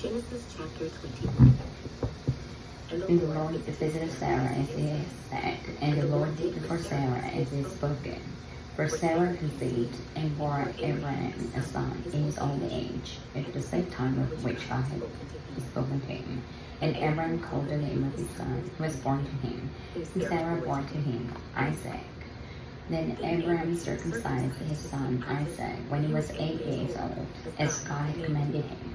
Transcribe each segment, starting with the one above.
Genesis chapter 21. And the Lord visited Sarah as he had said, and the Lord did for Sarah as he had spoken. For Sarah conceived and bore Abraham a son in his old age, at the same time of which God had spoken to him. And Abraham called the name of his son who was born to him, and Sarah bore to him Isaac. Then Abraham circumcised his son Isaac when he was 8 years old, as God had commanded him.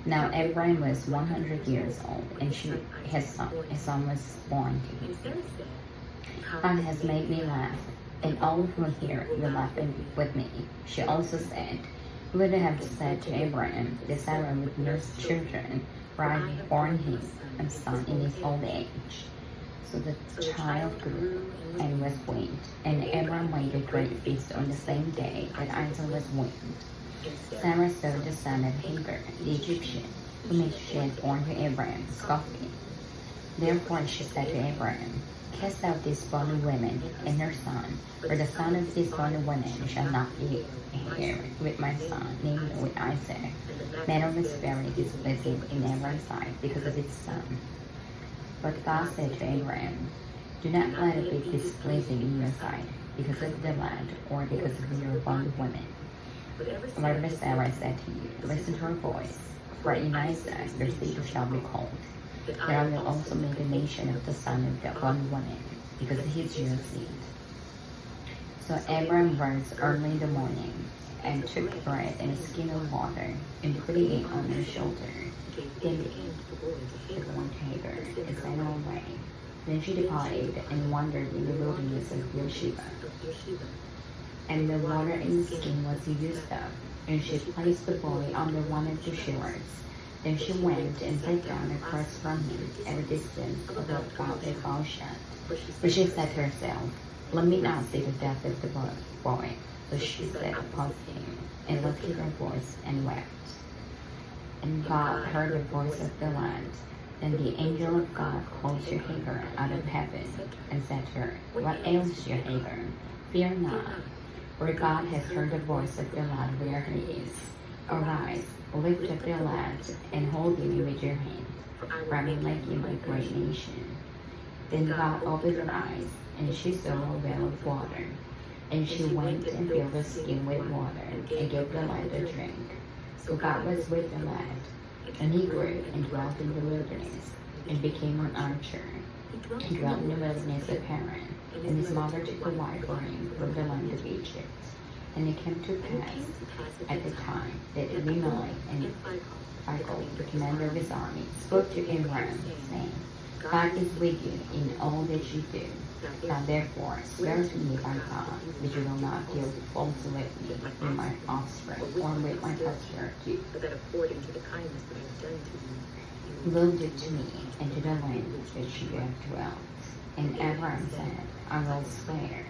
Now Abraham was 100 years old, and his son was born to him. God has made me laugh, and all who hear will laugh with me. She also said, who would have said to Abraham that Sarah would nurse children, for I had borne him a son in his old age. So the child grew and was weaned, and Abraham made a great feast on the same day that Isaac was weaned. Sarah saw the son of Hagar, the Egyptian, whom she had borne to Abraham, scoffing. Therefore she said to Abraham, cast out this bondwoman and her son, for the son of this bondwoman shall not be heir with my son, namely with Isaac. Matter was very displeasing in Abraham's sight because of his son. But God said to Abraham, do not let it be displeasing in your sight because of the lad or because of your bondwoman. Whatever Sarah said to you, listen to her voice, for in Isaac your seed shall be called. But I will also make a nation of the son of the bondwoman, because he is your seed. So Abraham rose early in the morning, and took bread and a skin of water, and putting it on his shoulder, gave the born to Hagar, and sent her away. Then she departed and wandered in the wilderness of Beersheba. And the water in the skin was used up, and she placed the boy under one of the shores. Then she went and sat down across from him at a distance of about a bow shot. But she said to herself, let me not see the death of the boy. So she sat upon him, and lifted her voice, and wept. And God heard the voice of the land. Then the angel of God called to Hagar out of heaven, and said to her, what ails you, Hagar? Fear not, for God has heard the voice of the lad where he is. Arise, lift up the lad, and hold him with your hand, for I will make him a great nation. Then God opened her eyes, and she saw a well of water. And she went and filled the skin with water, and gave the lad a drink. So God was with the lad, and he grew and dwelt in the wilderness, and became an archer. He dwelt in the wilderness of Haran, and his mother took a wife for him from the land of Egypt. And it came to pass at the time that Abimelech and Phicol, the commander of his army, spoke to Abraham, saying, God is with you in all that you do. Now therefore, swear to me by God that you will not deal falsely with me, with my offspring, or with my posterity. But that according to the kindness that I have done to you, You will do to me and to the land which you have dwelt. And Abraham said, I will swear.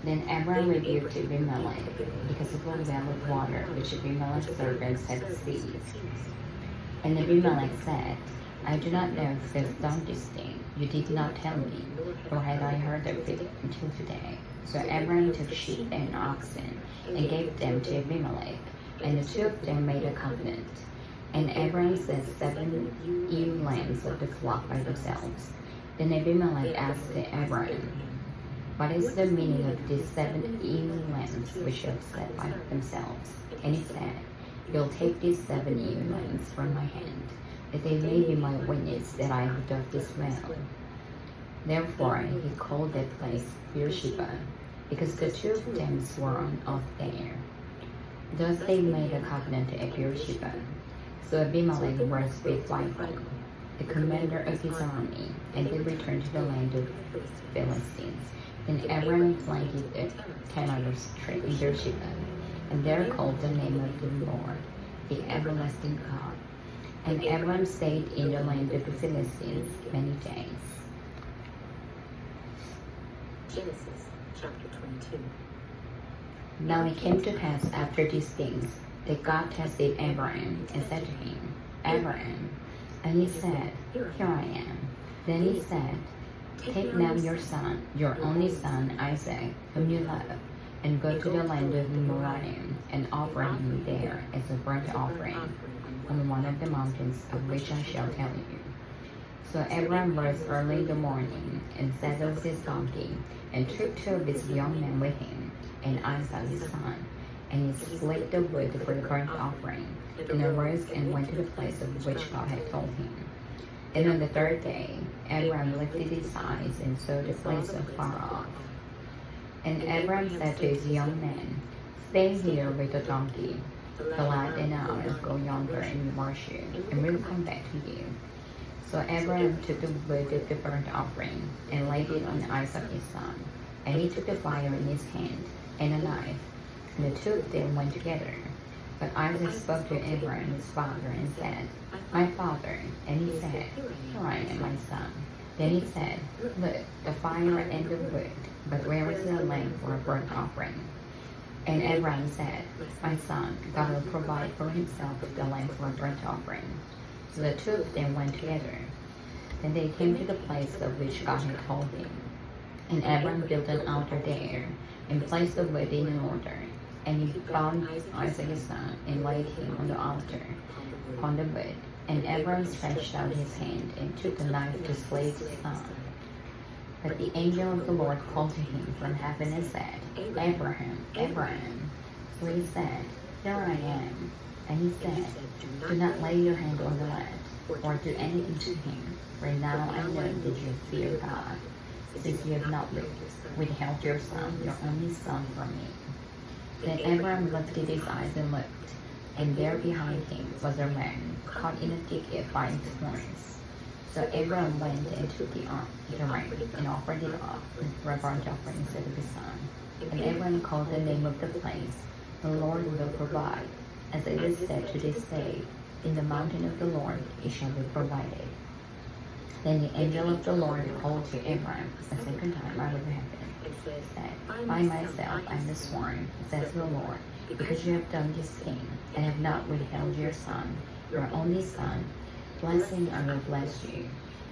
Then Abraham rebuked Abimelech because of the well of water which Abimelech's servants had seized. And Abimelech said, I do not know this done this thing. You did not tell me, nor had I heard of it until today. So Abraham took sheep and oxen, and gave them to Abimelech, and the two of them made a covenant. And Abraham set 7 ewe lambs of the flock by themselves. Then Abimelech asked Abraham, what is the meaning of these 7 ewe lambs which you have set by themselves? And he said, you'll take these 7 ewe lambs from my hand, that they may be my witness that I have done this well. Therefore he called that place Beersheba, because the two of them swore on oath there. Thus they made a covenant at Beersheba. So Abimelech was with Phicol, the commander of his army, and they returned to the land of Philistines. Then Abraham planted a terebinth tree in Beersheba, and there called the name of the Lord, the everlasting God. And Abraham stayed in the land of the Philistines many days. Genesis chapter 22. Now it came to pass after these things that God tested Abraham and said to him, Abraham. And he said, Here I am. Then he said, Take now your son, your only son Isaac, whom you love, and go to the land of Moriah, and offer him there as a burnt offering on one of the mountains of which I shall tell you. So Abram rose early in the morning, and saddled his donkey, and took two of his young men with him, and Isaac his son, and he split the wood for the burnt offering, and arose and went to the place of which God had told him. And on the third day, Abram lifted his eyes and saw the place afar off. And Abram said to his young men, Stay here with the donkey. The lad and I will go yonder and worship, and we'll come back to you. So Abram took the wood of the burnt offering, and laid it on Isaac his son. And he took the fire in his hand, and a knife, and the two of them went together. But Isaac spoke to Abraham his father, and said, My father. And he said, Here I am, my son. Then he said, Look, the fire and the wood, but where is the lamb for a burnt offering? And Abraham said, My son, God will provide for himself the lamb for a burnt offering. So the two of them went together. Then they came to the place of which God had told him. And Abraham built an altar there, and placed the wood in order. And he bound Isaac his son, and laid him on the altar, upon the wood. And Abraham stretched out his hand, and took the knife to slay his son. But the angel of the Lord called to him from heaven and said, Abraham, Abraham. So he said, Here I am. And he said, Do not lay your hand on the lad, or do anything to him, for now I know that you fear God, since you have not withheld your son, your only son, from me. Then Abraham lifted his eyes and looked, and there behind him was a ram, caught in a thicket by its horns. So Abraham went and took the ram, and offered it up for a burnt offering instead of his son. And Abraham called the name of the place, The Lord will provide. As it is said to this day, In the mountain of the Lord it shall be provided. Then the angel of the Lord called to Abraham a second time out of heaven, and said, By myself I am sworn, says the Lord, because you have done this thing, and have not withheld your son, your only son. Blessing I will bless you,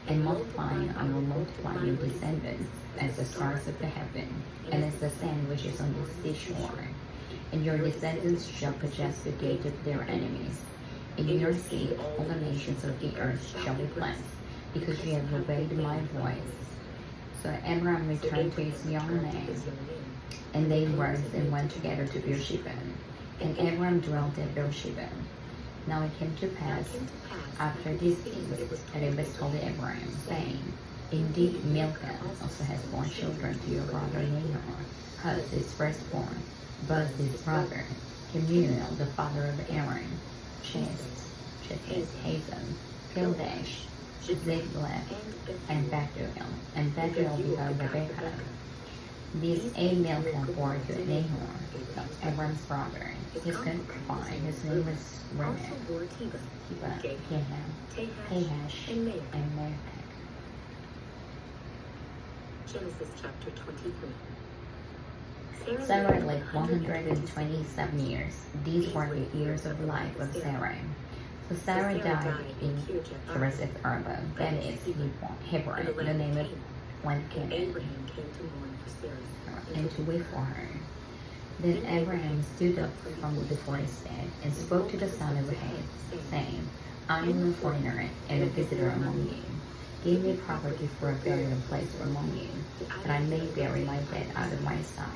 and multiplying I will multiply your descendants as the stars of the heaven, and as the sand which is on the seashore. And your descendants shall possess the gate of their enemies. In your seed all the nations of the earth shall be blessed, because you have obeyed my voice. So Abraham returned to his young men, and they rose and went together to Beersheba. And Abraham dwelt at Beersheba. Now it came to pass, after these things, that it was told Abraham, saying, Indeed Milcah also has borne children to your brother Nahor, Huz his firstborn, Buz his brother, Kemuel the father of Aaron, Chethith, Hazan, Pildash, Ziklag, and Bethuel. And Bethuel begot Rebekah. These 8 Milcah bore to Nahor, Abram's brother. His concubine, his name was Remet, Tahash, and Merek. Genesis chapter 23. Sarah lived 127 years. These were the years of life of Sarah. So Sarah died in Kiriath Arba, that is Hebron, the name of one Canaan, and to wait for her. Then Abraham stood up from before his bed, and spoke to the son of Heth, saying, I am a foreigner and a visitor among you. Give me property for a burial place among you, that I may bury my dead out of my sight.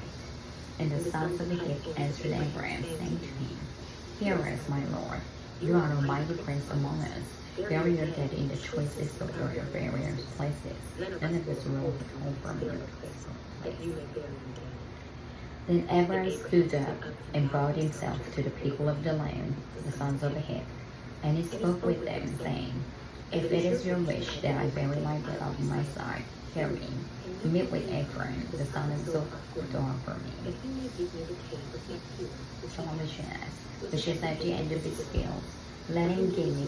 And the sons of Heth answered Abraham, saying to him, Hear us, my lord. You are a mighty prince among us. Bury your dead in the choicest of your burial places. None of us will withhold from your place. Then Abraham stood up and bowed himself to the people of the land, the sons of Heth. And he spoke with them, saying, If it is your wish that I bury my dead out of my sight, hear me. Meet with Ephraim, the son of Zohar, for me. So Elisha asked, which is at the end of his field, let him give me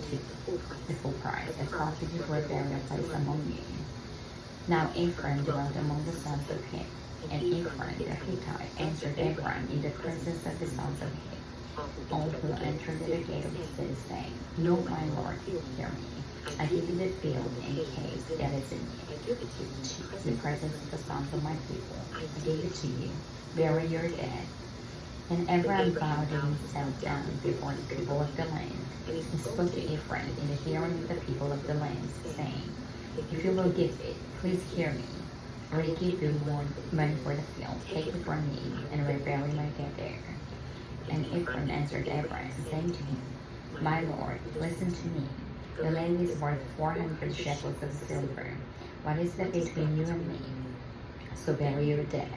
the full price, a property for a burial place among you. Now Ephraim dwelt among the sons of Heth, and Ephraim the Hittite answered Abraham in the presence of the sons of Heth, all who entered the gate of the city, saying, No, my lord, hear me. I give you the field and cave that is in the presence of the sons of my people. I give it to you. Bury your dead. And Abraham bowed himself down before the people of the land, and spoke to Ephraim in the hearing of the people of the land, saying, If you will give it, please hear me. I will give you more money for the field. Take it from me, and I will bury my dead there. And Ephraim answered Abraham, saying to him, My lord, listen to me. The land is worth 400 shekels of silver. What is that between you and me? So bury your dead.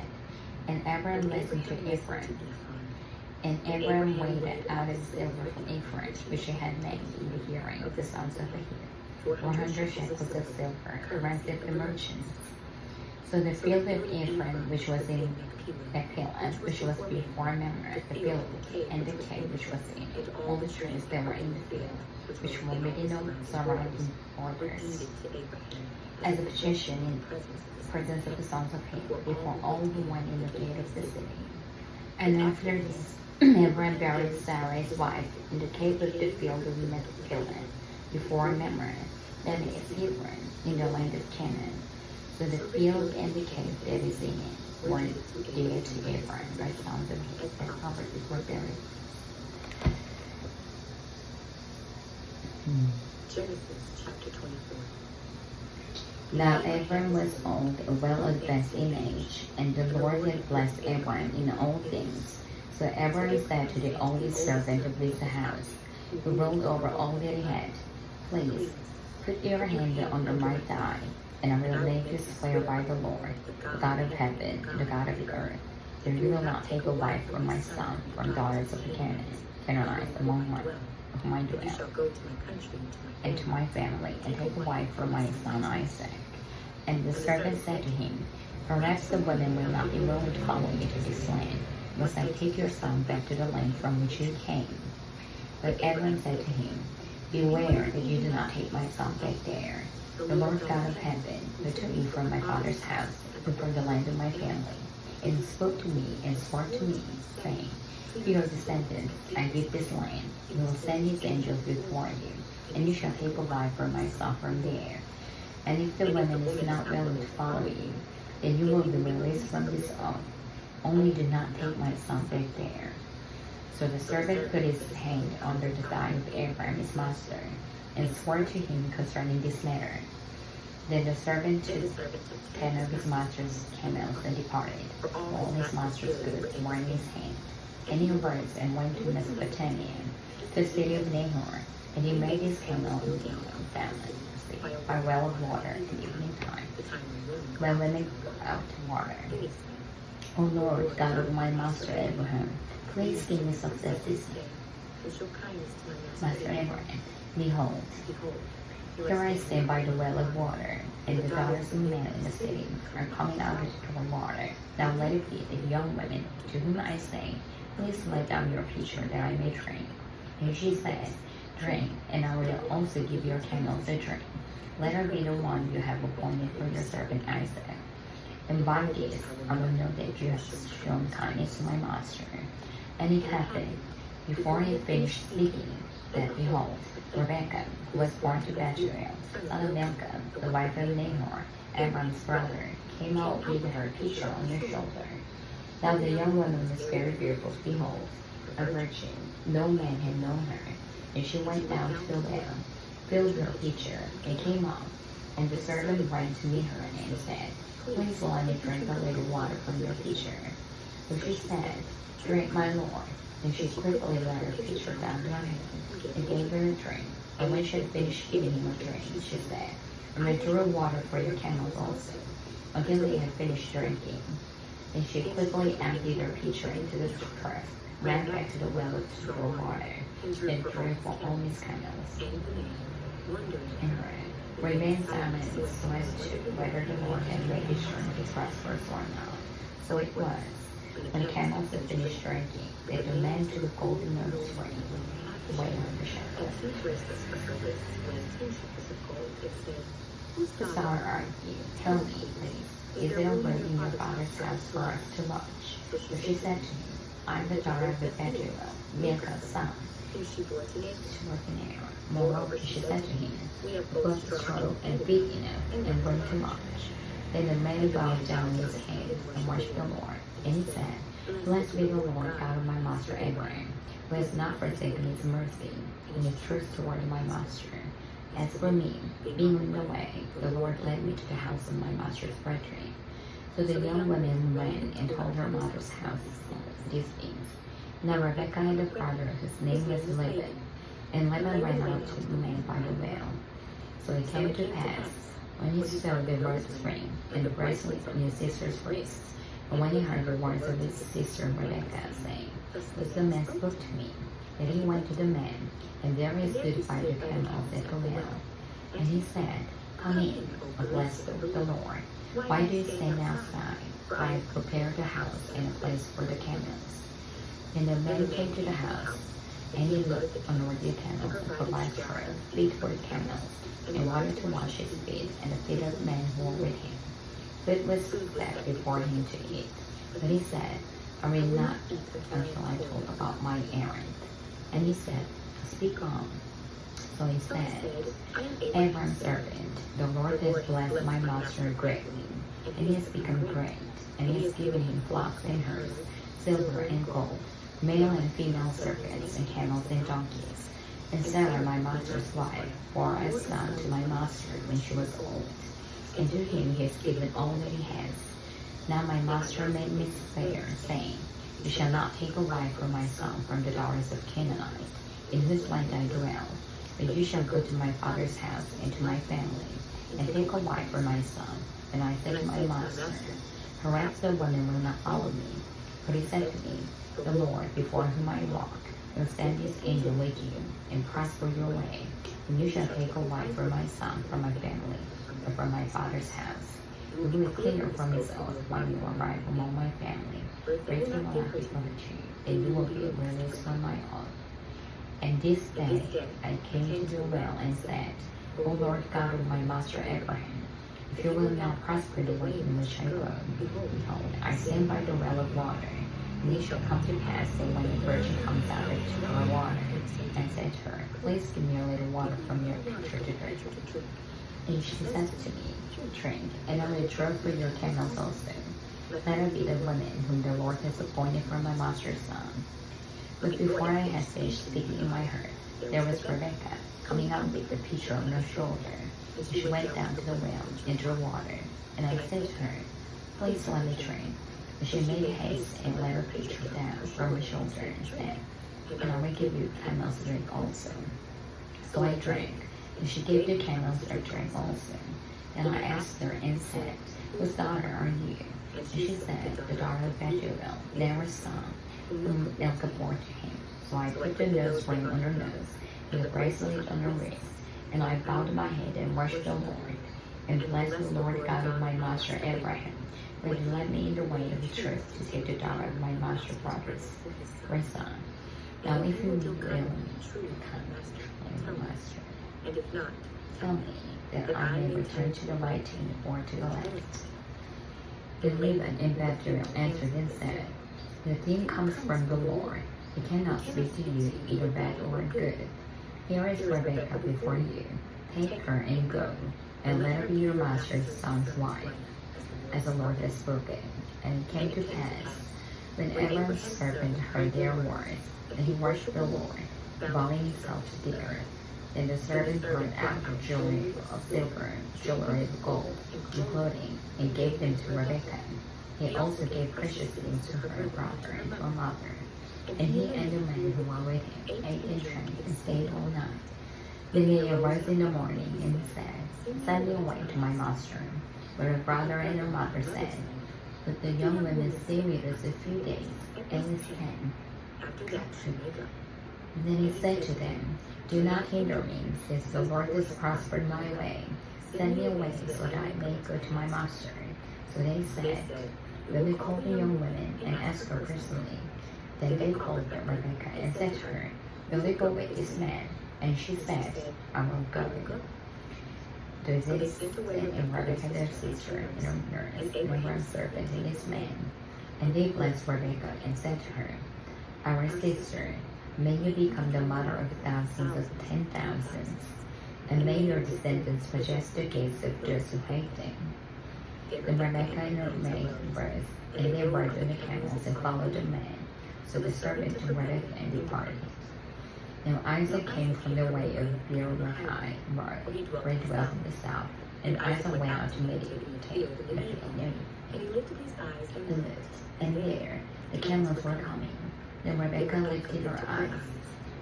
And Abraham listened to Ephraim. And Abraham weighed out of silver from Ephraim, which he had made in the hearing of the sons of the hill, 400 shekels of silver, the rest of the merchants. So the field of Ephraim, which was in Bethlehem, which was before Mamre, the field and the cave which was in it, all the trees that were in the field, which were within the surrounding borders, as a petition in the presence of the sons of Hill, before all who went in the gate of the city. And after this, Abraham buried Sarah his wife in the cave of the field of Machpelah, before Mamre, that is Hebron, in the land of Canaan. So the field and the cave that is in it were dear to Abraham by sons of Hill, that covered before buried. Genesis chapter 24. Now Abram was old, well advanced in age, and the Lord had blessed Abram in all things. So Abram said to the oldest servant of his house, who ruled over all that he had, Please, put your hand under my thigh, and I will make you swear by the Lord, the God of heaven, the God of the earth, that you will not take a wife from my son, from daughters of the Canaanites among whom I dwell, and to my family, and take a wife for my son Isaac. And the servant said to him, Perhaps the women will not be willing to follow you to this land. Must I take your son back to the land from which you came? But Abram said to him, Beware that you do not take my son back there. The Lord God of heaven, who took me from my father's house, and from the land of my family, and spoke to me and swore to me, saying, To your descendants I give this land. He will send his angels before you, and you shall take a wife for my son from there. And if the woman is not willing to follow you, then you will be released from this oath. Only do not take my son back there. So the servant put his hand under the thigh of Abraham his master, and swore to him concerning this matter. Then the servant took 10 of his master's camels and departed. All his master's goods were in his hand. And he arose and went to Mesopotamia, to the city of Nahor, and he made his camel in Damascus, by a well of water in the evening time, when women go out to water. O Lord, God of my master Abraham, please give me success this day. Master Abraham, behold, here I stand by the well of water, and the daughters of men in the city are coming out to draw water. Now let it be the young women to whom I say, Please lay down your pitcher that I may drink. And she says, Drink, and I will also give your camels a drink. Let her be the one you have appointed for your servant Isaac. And by this I will know that you have shown kindness to my master. And it happened, before he finished speaking, that behold, Rebekah, who was born to Bethuel, son of Milcah, the wife of Nahor, Abram's brother, came out with her pitcher on her shoulder. Now the young woman was very beautiful to behold, a virgin. No man had known her. And she went down to the well, filled her pitcher, and came up. And the servant ran to meet her and said, Please let me drink a little water from your pitcher. So she said, Drink, my lord. And she quickly let her pitcher down to her hand, and gave her a drink. And when she had finished giving him a drink, she said, And I drew water for your camels also, until they had finished drinking. And she quickly emptied her pitcher into the trough, ran back to the well to draw water, and drew for all his camels. And remained silent so as to whether the Lord had made his journey prosperous or not. So it was, when the camels had finished drinking, they the men to the golden nose ring, way on the shepherd. Whose daughter are you? Tell me, please. Is there a room in your father's house for us to lodge? So she said to him, I am the daughter of the Bethuel, Milcah's son. She worked in air. Moreover, she said to him, Clothe the straw and feed enough, and bring to lodge. Then the man bowed down his head and worshipped the Lord. And he said, Blessed be the Lord God of my master Abraham, who has not forsaken his mercy and his truth toward my master. As for me, being on the way, the Lord led me to the house of my master's brethren. So the young woman went and told her mother's house these things. Now Rebekah had a brother whose name was Laban, and Laban ran out to the man by the well. So it came to pass, when he saw the rose ring and the bracelet on his sister's wrist, and when he heard the words of his sister Rebekah, saying, "Thus the man spoke to me," that he went to the man, and there he stood by the camels at the well. And he said, "Come in, O blessed of the Lord. Why do you stand outside? For I have prepared a house and a place for the camels." And the man came to the house, and he looked on the camels and provided for a feed for the camels, and water to wash his feet and the feet of the men who were with him. Food was set before him to eat. But he said, "I will not eat until I told about my errand." And he said, "Speak on." So he said, "Abram's servant, the Lord has blessed my master greatly, and he has become great, and he has given him flocks and herds, silver and gold, male and female servants, and camels and donkeys. And Sarah, my master's wife, bore a son to my master when she was old, and to him he has given all that he has. Now my master made me swear, saying, You shall not take a wife for my son from the daughters of Canaanite, in whose land I dwell, but you shall go to my father's house and to my family, and take a wife for my son. And I said to my master, Perhaps the woman will not follow me. But he said to me, The Lord, before whom I walk, will send his angel with you, and prosper your way, and you shall take a wife for my son from my family, or from my father's house. You will clear from his oath when you arrive among my family, breaking will not be permitted to you, and you will be released from my oath. And this day I came to the well and said, O Lord God of my master Abraham, if you will not prosper the way in which I go, behold, I stand by the well of water, and it shall come to pass that when the virgin comes out to draw water, and said to her, Please give me a little water from your pitcher to drink. And she says to me, Drink, and I will draw for your camels also. Let her be the woman whom the Lord has appointed for my master's son. But before I had finished speaking in my heart, there was Rebekah coming out with the pitcher on her shoulder. And she went down to the well and drew water. And I said to her, Please let me drink. And she made haste and let her pitcher down from her shoulder and said, And I will give you camels to drink also. So I drank, and she gave the camels their drink also. And I asked her and said, Whose daughter are you? And she said, The daughter of Bethuel, Laban's son, whom Milcah bore to him. So I put the nose ring on her nose, and the bracelet on her wrist, and I bowed my head and worshipped the Lord, and blessed the Lord God of my master Abraham, who had led me in the way of the truth to take the daughter of my master's brother's son. Now if you will come to my master, and if not, tell me that I may return to the right hand or to the left. Then Laban and Bethuel answered and said, The thing comes from the Lord. He cannot speak to you either bad or good. Here is Rebekah before you. Take her and go, and let her be your master's son's wife, as the Lord has spoken. And it came to pass, when Abram's servant heard their words, that he worshipped the Lord, bowing himself to the earth. Then the servant brought out the jewelry of silver, jewelry of gold, and clothing, and gave them to Rebekah. He also gave precious things to her brother and to her mother. And he and the men who were with him ate and drank and stayed all night. Then they arose in the morning and said, Send me away to my master. But her brother and her mother said, Let the young women stay with us a few days, at least 10. after that she may go. And then he said to them, Do not hinder me, since the Lord has prospered my way. Send me away so that I may go to my master. So they said, Will we call the young women and ask her personally? Then they called Rebekah and said to her, Will you go with this man? And she said, I will go. So they sent and Rebekah their sister and her nurse and her servant and his man. And they blessed Rebekah and said to her, Our sister, may you become the mother of thousands of 10,000s, and may your descendants possess the gates of those who hate them. Then Rebekah and her maid rose, and they rode on the camels and followed the man. So the servant took Rebekah and departed. Now Isaac came from the way of Beer-lahai Road, where he dwelt in the south. And Isaac went out to meditate in the field near And he lifted his eyes and the lift, and there the camels were coming. Then Rebekah lifted her eyes,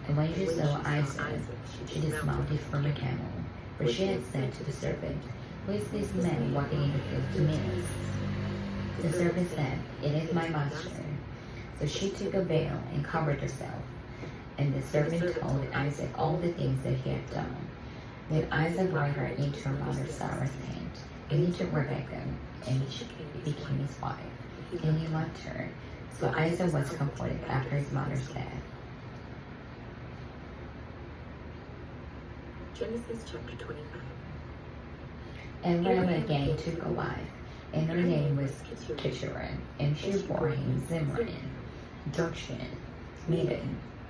and when she saw Isaac, she dismounted from the camel, for she had said to the servant, "Who is this man walking in the field to meet us?" The servant said, "It is my master." So she took a veil and covered herself. And the servant told Isaac all the things that he had done. Then Isaac brought her into her mother Sarah's tent, and he took Rebekah, and she became his wife, and he loved her. So Isaac was comforted after his mother's death. Genesis chapter 25. Abraham again took a wife, and her name was Keturah, and she bore him Zimran, Jokshan,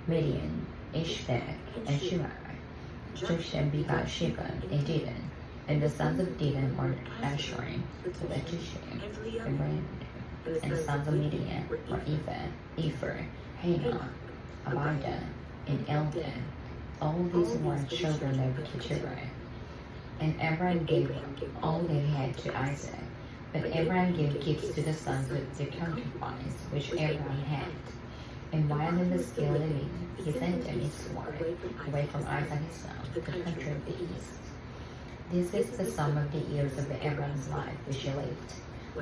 Midian, Ishbak, and Sheba. Jokshan begot Sheba and Dedan, and the sons of Dedan were Asherim, Letishim, and Brandon. And the sons of Midian were Ephah, Hanoch, Abida, and Eldan. All these were children of Keturah. And Abraham gave all they had to Isaac. But Abraham gave gifts to the sons of the concubines which Abraham had. And while he was still living, he sent them eastward, away from Isaac his son, to the country of the east. This is the sum of the years of Abraham's life which he lived,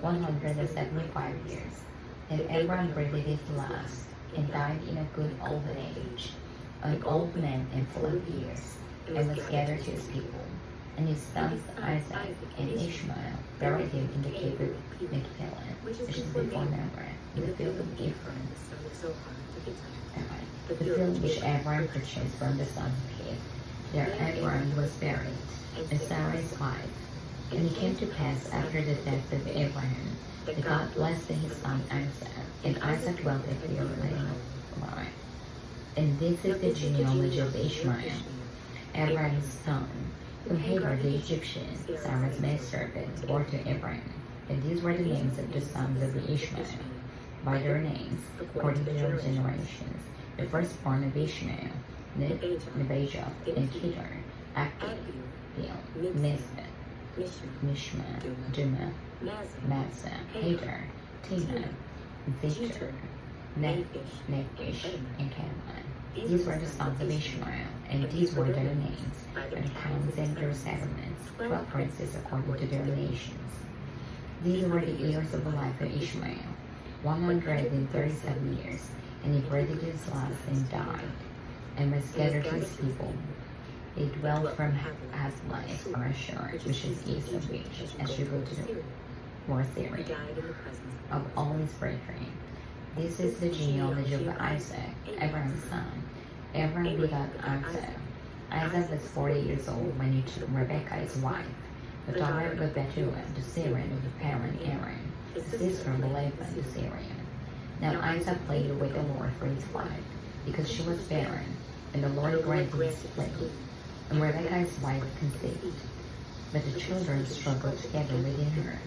175 years. And Abraham breathed his last, and died in a good old age, an old man and full of years, and was gathered to his people. And his sons Isaac and Ishmael buried him in the cave of Machpelah, which is before Mamre, in the field of Ephraim, the field which Abraham purchased from the sons of Heth. There Abraham was buried, and Sarah his wife. And it came to pass after the death of Abraham, that God blessed his son Isaac, and Isaac dwelt at Beer-lahai. And this is the genealogy of Ishmael, Abraham's son, whom Hagar the Egyptian, Sarah's maidservant, bore to Abraham. And these were the names of the sons of Ishmael, by their names, according to their generations. The firstborn of Ishmael, Nebajah, and Kedar, Akil, Nisbet, Mishma, Duma, Massa, Hagar, Tina, Zethar, Nephish, and Canaan. These were the sons of Ishmael, and these were their names, their towns and their settlements, 12 princes according to their nations. These were the years of the life of Ishmael, 137 years, and he breathed his last and died, and was gathered to his people. He dwelt from Azlai or Ashur, which is east of which, as you go to North Syria, of all his brethren. This is the genealogy of Isaac, Abraham's son. Abraham begot Isaac. Isaac was 40 years old when he took Rebekah his wife, the daughter of Bethuel, the Syrian of the parent Aaron, the sister of Laban the Syrian. Now Isaac pleaded with the Lord for his wife, because she was barren, and the Lord granted his plea. And Rebekah his wife conceived. But the children struggled together within her.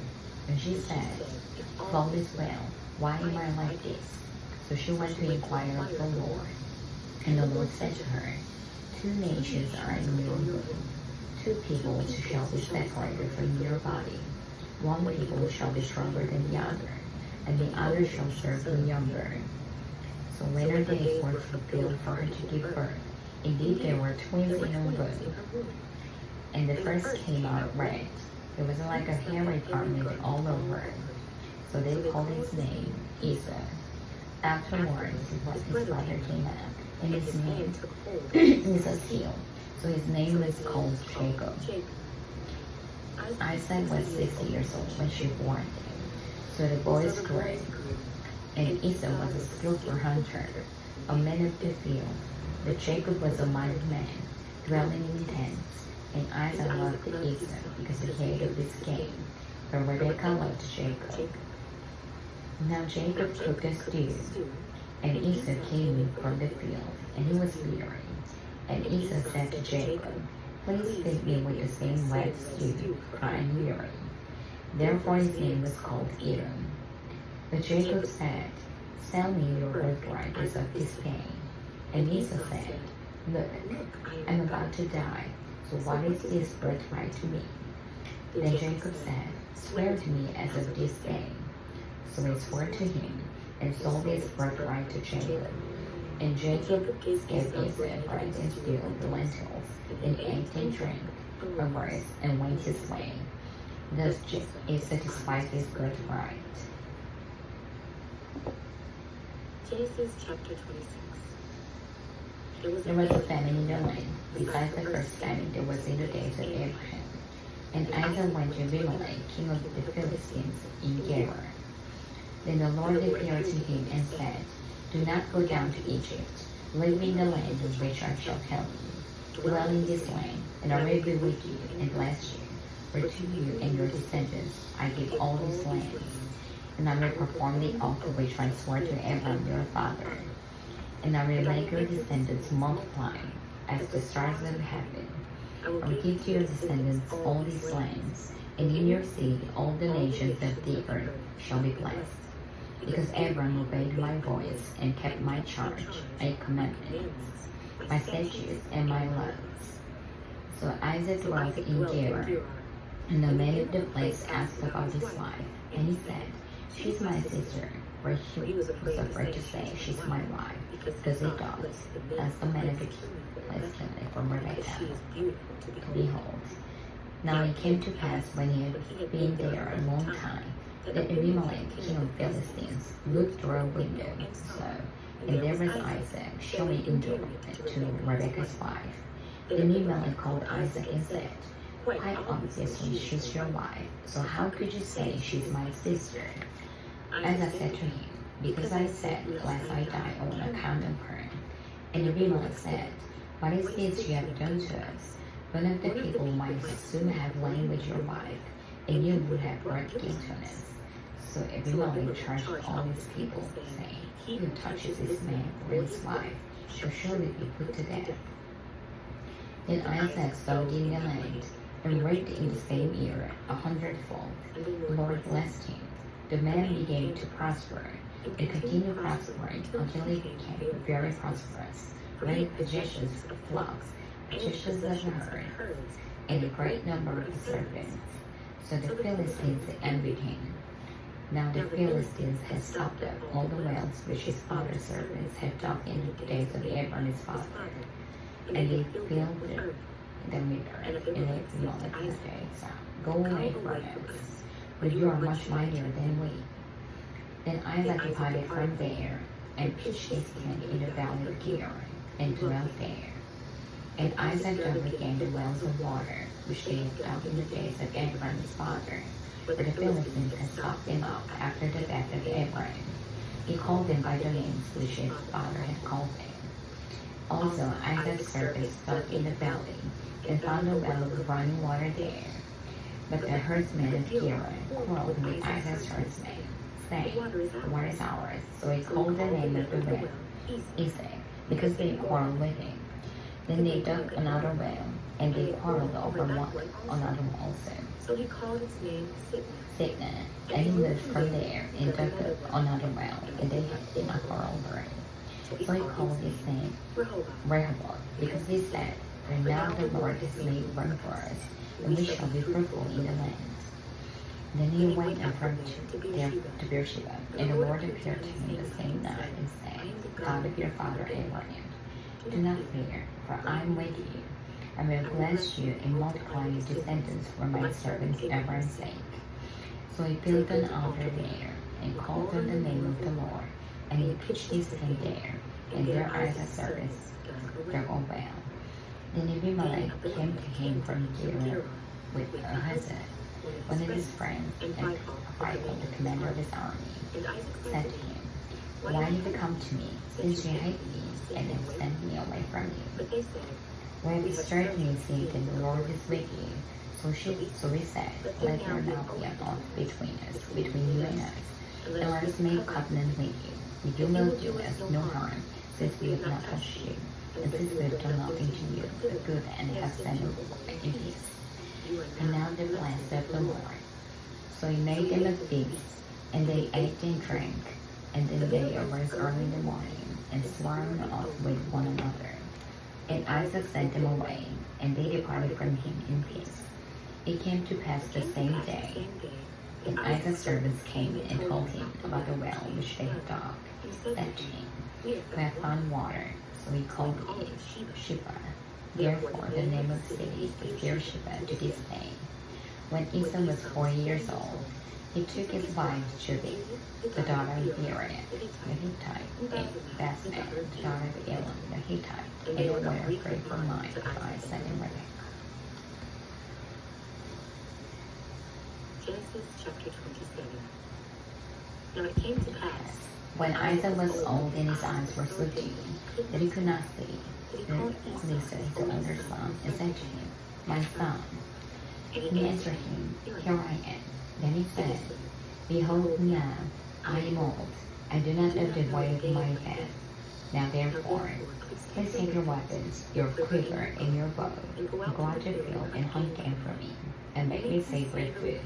And she said, "If all is well, why am I like this?" So she went to inquire of the Lord. And the Lord said to her, 2 nations are in your womb, 2 peoples shall be separated from your body. One people shall be stronger than the other, and the other shall serve the younger. So when her days were fulfilled for her to give birth, indeed there were twins in her womb. And the first came out red. It was like a hairy garment all over it. So they called his name Esau. Afterwards, his brother came out, and his name Esau's heel. So his name was called Jacob. Isaac was 60 years old when she bore him. So the boys grew, and Esau was a skillful hunter, a man of the field. But Jacob was a mighty man, dwelling in tents, and Isaac loved Esau because he hated his game, but Rebekah loved Jacob. Now Jacob cooked a stew, and Esau came in from the field, and he was weary. And Esau said to Jacob, "Please feed me with the same red stew, for I am weary." Therefore his name was called Edom. But Jacob said, "Sell me your birthright as of this day." And Esau said, "Look, I'm about to die, so what is this birthright to me?" Then Jacob said, "Swear to me as of this day." So he swore to him, and sold his birthright to Jacob. And Jacob gave Esau bread and stewed the lentils, and ate and drank a rice, and went his way. Thus Esau despised his birthright. Genesis chapter 26. There was a famine in the land, besides the first famine that was in the days of Abraham. And Isaac went to Abimelech, king of the Philistines, in Gerar. Then the Lord appeared to him and said, "Do not go down to Egypt. Live in the land of which I shall tell you. Dwell in this land, and I will be with you and bless you. For to you and your descendants I give all these lands. And I will perform the oath which I swore to Abraham your father. And I will make your descendants multiply as the stars of heaven. I will give to your descendants all these lands, and in your seed all the nations of the earth shall be blessed. Because Abraham obeyed my voice and kept my charge, my commandments, my statutes, and my laws." So Isaac dwelt in Gerar, and the man of the place asked about his wife, and he said, "She's my sister," for he was afraid to say, "She's my wife," because he thought, "That's the man of the place came from Rebekah." Behold, now it came to pass when he had been there a long time, that Abimelech, king of the Philistines, looked through a window, so, and there was Isaac showing enjoyment to Rebekah's wife. Then Abimelech called Isaac and said, "Quite obviously she's your wife, so how could you say she's my sister?" Isaac said to him, "Because I said, lest I die on account of her." And Abimelech said, "What is this you have done to us? One of the people might soon have lain with your wife, and you would have brought guilt on us." So Abimelech charged all his people, saying, "He who touches this man or his wife shall surely be put to death." Then Isaac sowed in the land, and reaped in the same year 100-fold. The Lord blessed him. The man began to prosper, and continued prospering until he became very prosperous, running possessions of flocks, possessions of herds, and a great number of servants. So the Philistines envied him. Now the Philistines had stopped up all the wells which his father's servants had dug in the days of Abraham his father, and they filled them with earth, and Abimelech said, "Go away from us, for you are much mightier than we." Then Isaac departed from there, and pitched his tent in the valley of Gerar, and dwelt there. And Isaac dug again the wells of water, which they had dug in the days of Abraham his father, but the Philistines had stopped them up after the death of Abraham. He called them by the names which his father had called them. Also Isaac's servants dug in the valley, and found a well of running water there. But the herdsmen of Gerar quarreled with Isaac's herdsmen, saying, "The water is ours." So he called the name of the well Esau, because they quarreled with him. Then they dug another well, and they quarreled over one another also. So he called its name Sitnah, and he moved from there and dug another well, and they did not quarrel over it. So he called his name Rehoboth, because he said, "For now the Lord has made room for us, and we shall be fruitful in the land." Then he went up from there to Beersheba, and the Lord appeared to him the same night and said, "God of your father Abraham, do not fear, for I am with you. I will bless you and multiply your descendants for my servant Abraham's sake." So he built an altar there, and called on the name of the Lord, and he pitched his tent there, and there Isaac's servants dug a well. Then Abimelech came to him from Gerar with Ahuzzath, one of his friends, and Phicol, the commander of his army, said to him, "Why have you come to me, since you hate me, and have sent me away from you? We have certainly seen that the Lord is with you." So he said, "Let there now be an oath between you and us, and let us make a covenant with you. You will do us no harm, since we have not touched you, and since we have done nothing to you but good, and have sent you in peace. And now the blessed of the Lord." So he made them a feast, and they ate and drank. And then they arose early in the morning, and swore an oath with one another. And Isaac sent them away, and they departed from him in peace. It came to pass the same day, and Isaac's servants came and told him about the well which they had dug, said to him, "We have found water." So he called it Sheba. Therefore the name of the city is Beersheba to this day. When Esau was 40 years old, he took his wife Judith, the daughter of Uriah the Hittite, and Basmat, the daughter of Elam the Hittite, and bore a grateful mind to Isaac and Rebekah. Genesis chapter 27. Now it came to pass, when Isaac was old and his eyes were so dim that he could not see, then Lisa, his older son, and said to him, "My son." And he answered him, "Here I am." Then he said, "Behold now, I am old. I do not know the way of my path. Now therefore, please take your weapons, your quiver, and your bow, and go out to the field and hunt game for me, and make me savory food,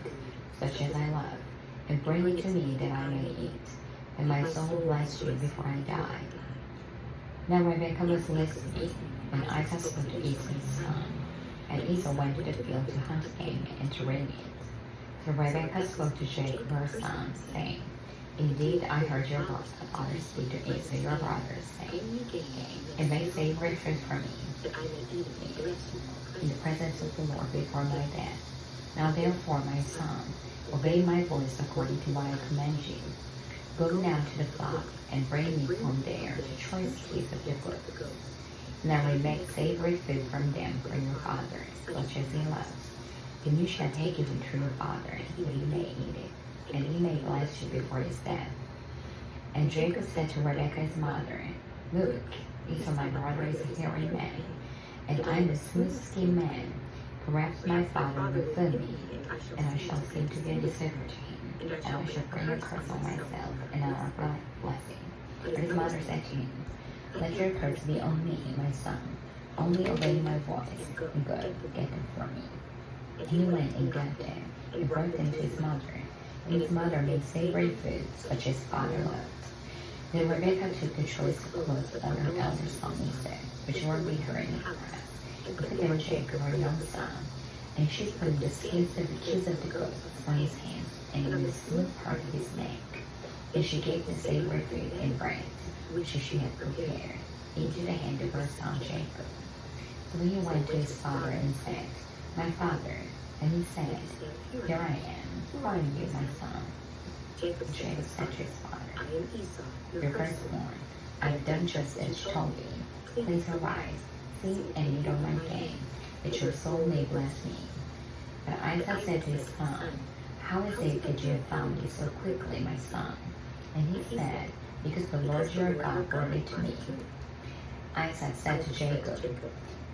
such as I love, and bring it to me that I may eat, and my soul bless you before I die." Now Rebekah was listening when Isaac spoke to Esau his son, and Esau went to the field to hunt game and to bring it. So Rebekah spoke to Jacob her son, saying, "Indeed, I heard your father speak to Esau your brother, saying, and make savory food for me, that I may eat it and bless you. in the presence of the Lord before my death. Now therefore, my son, obey my voice according to what I command you. Go now to the flock, and bring me from there the choice piece of the goats. And I will make savory food from them for your father, such as he loves. Then you shall take it to your father, that he may eat it, and he may bless you before his death." And Jacob said to Rebekah his mother, "Look, Esau my brother is a hairy man, and I am a smooth-skinned man. Perhaps my father will fill me, and I shall seem to be a deceiver to him, and I shall bring a curse on myself, and not a blessing." But his mother said to him, "Let your curse be on me, my son. Only obey my voice, and go, get them for me." And he went and got them, and brought them to his mother. And his mother made savory food, such as father loved. Then Rebekah took the choice clothes on her elder son Esau, which were with her in the grass, and put them on Jacob her young son. And she put the skins of the kids of the goats on his hands, and in the smooth part of his neck. And she gave the savory food and bread, which she had prepared, into the hand of her son Jacob. So he went to his father and said, "My father." And he said, "Here I am. Who are you, my son?" Jacob And Jacob said to his father, "I am Esau, "Your firstborn. I have done just as you told me. Please arise, see and eat of my game, that your soul may bless me." But Isaac said to his son, "How is it that you have found me so quickly, my son?" And he said, "Because the Lord your God brought it to me." Isaac said to Jacob,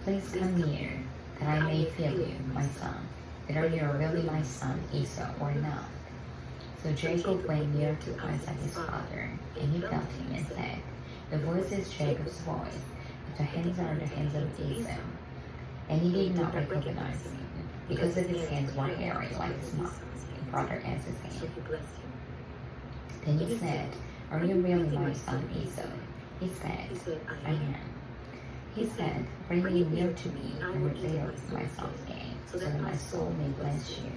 "Please come near, that I may feel you, my son, whether you are really my son Esau or not." So Jacob went near to Isaac his father, and he felt him and said, "The voice is Jacob's voice, but the hands are the hands of Esau." And he did not recognize him, because of his hands were hairy like his brother as his hand. Then he said, "Are you really my son Esau?" He said, "I am." He said, "Bring me near to me, and reveal my son's game, so that my soul may bless you."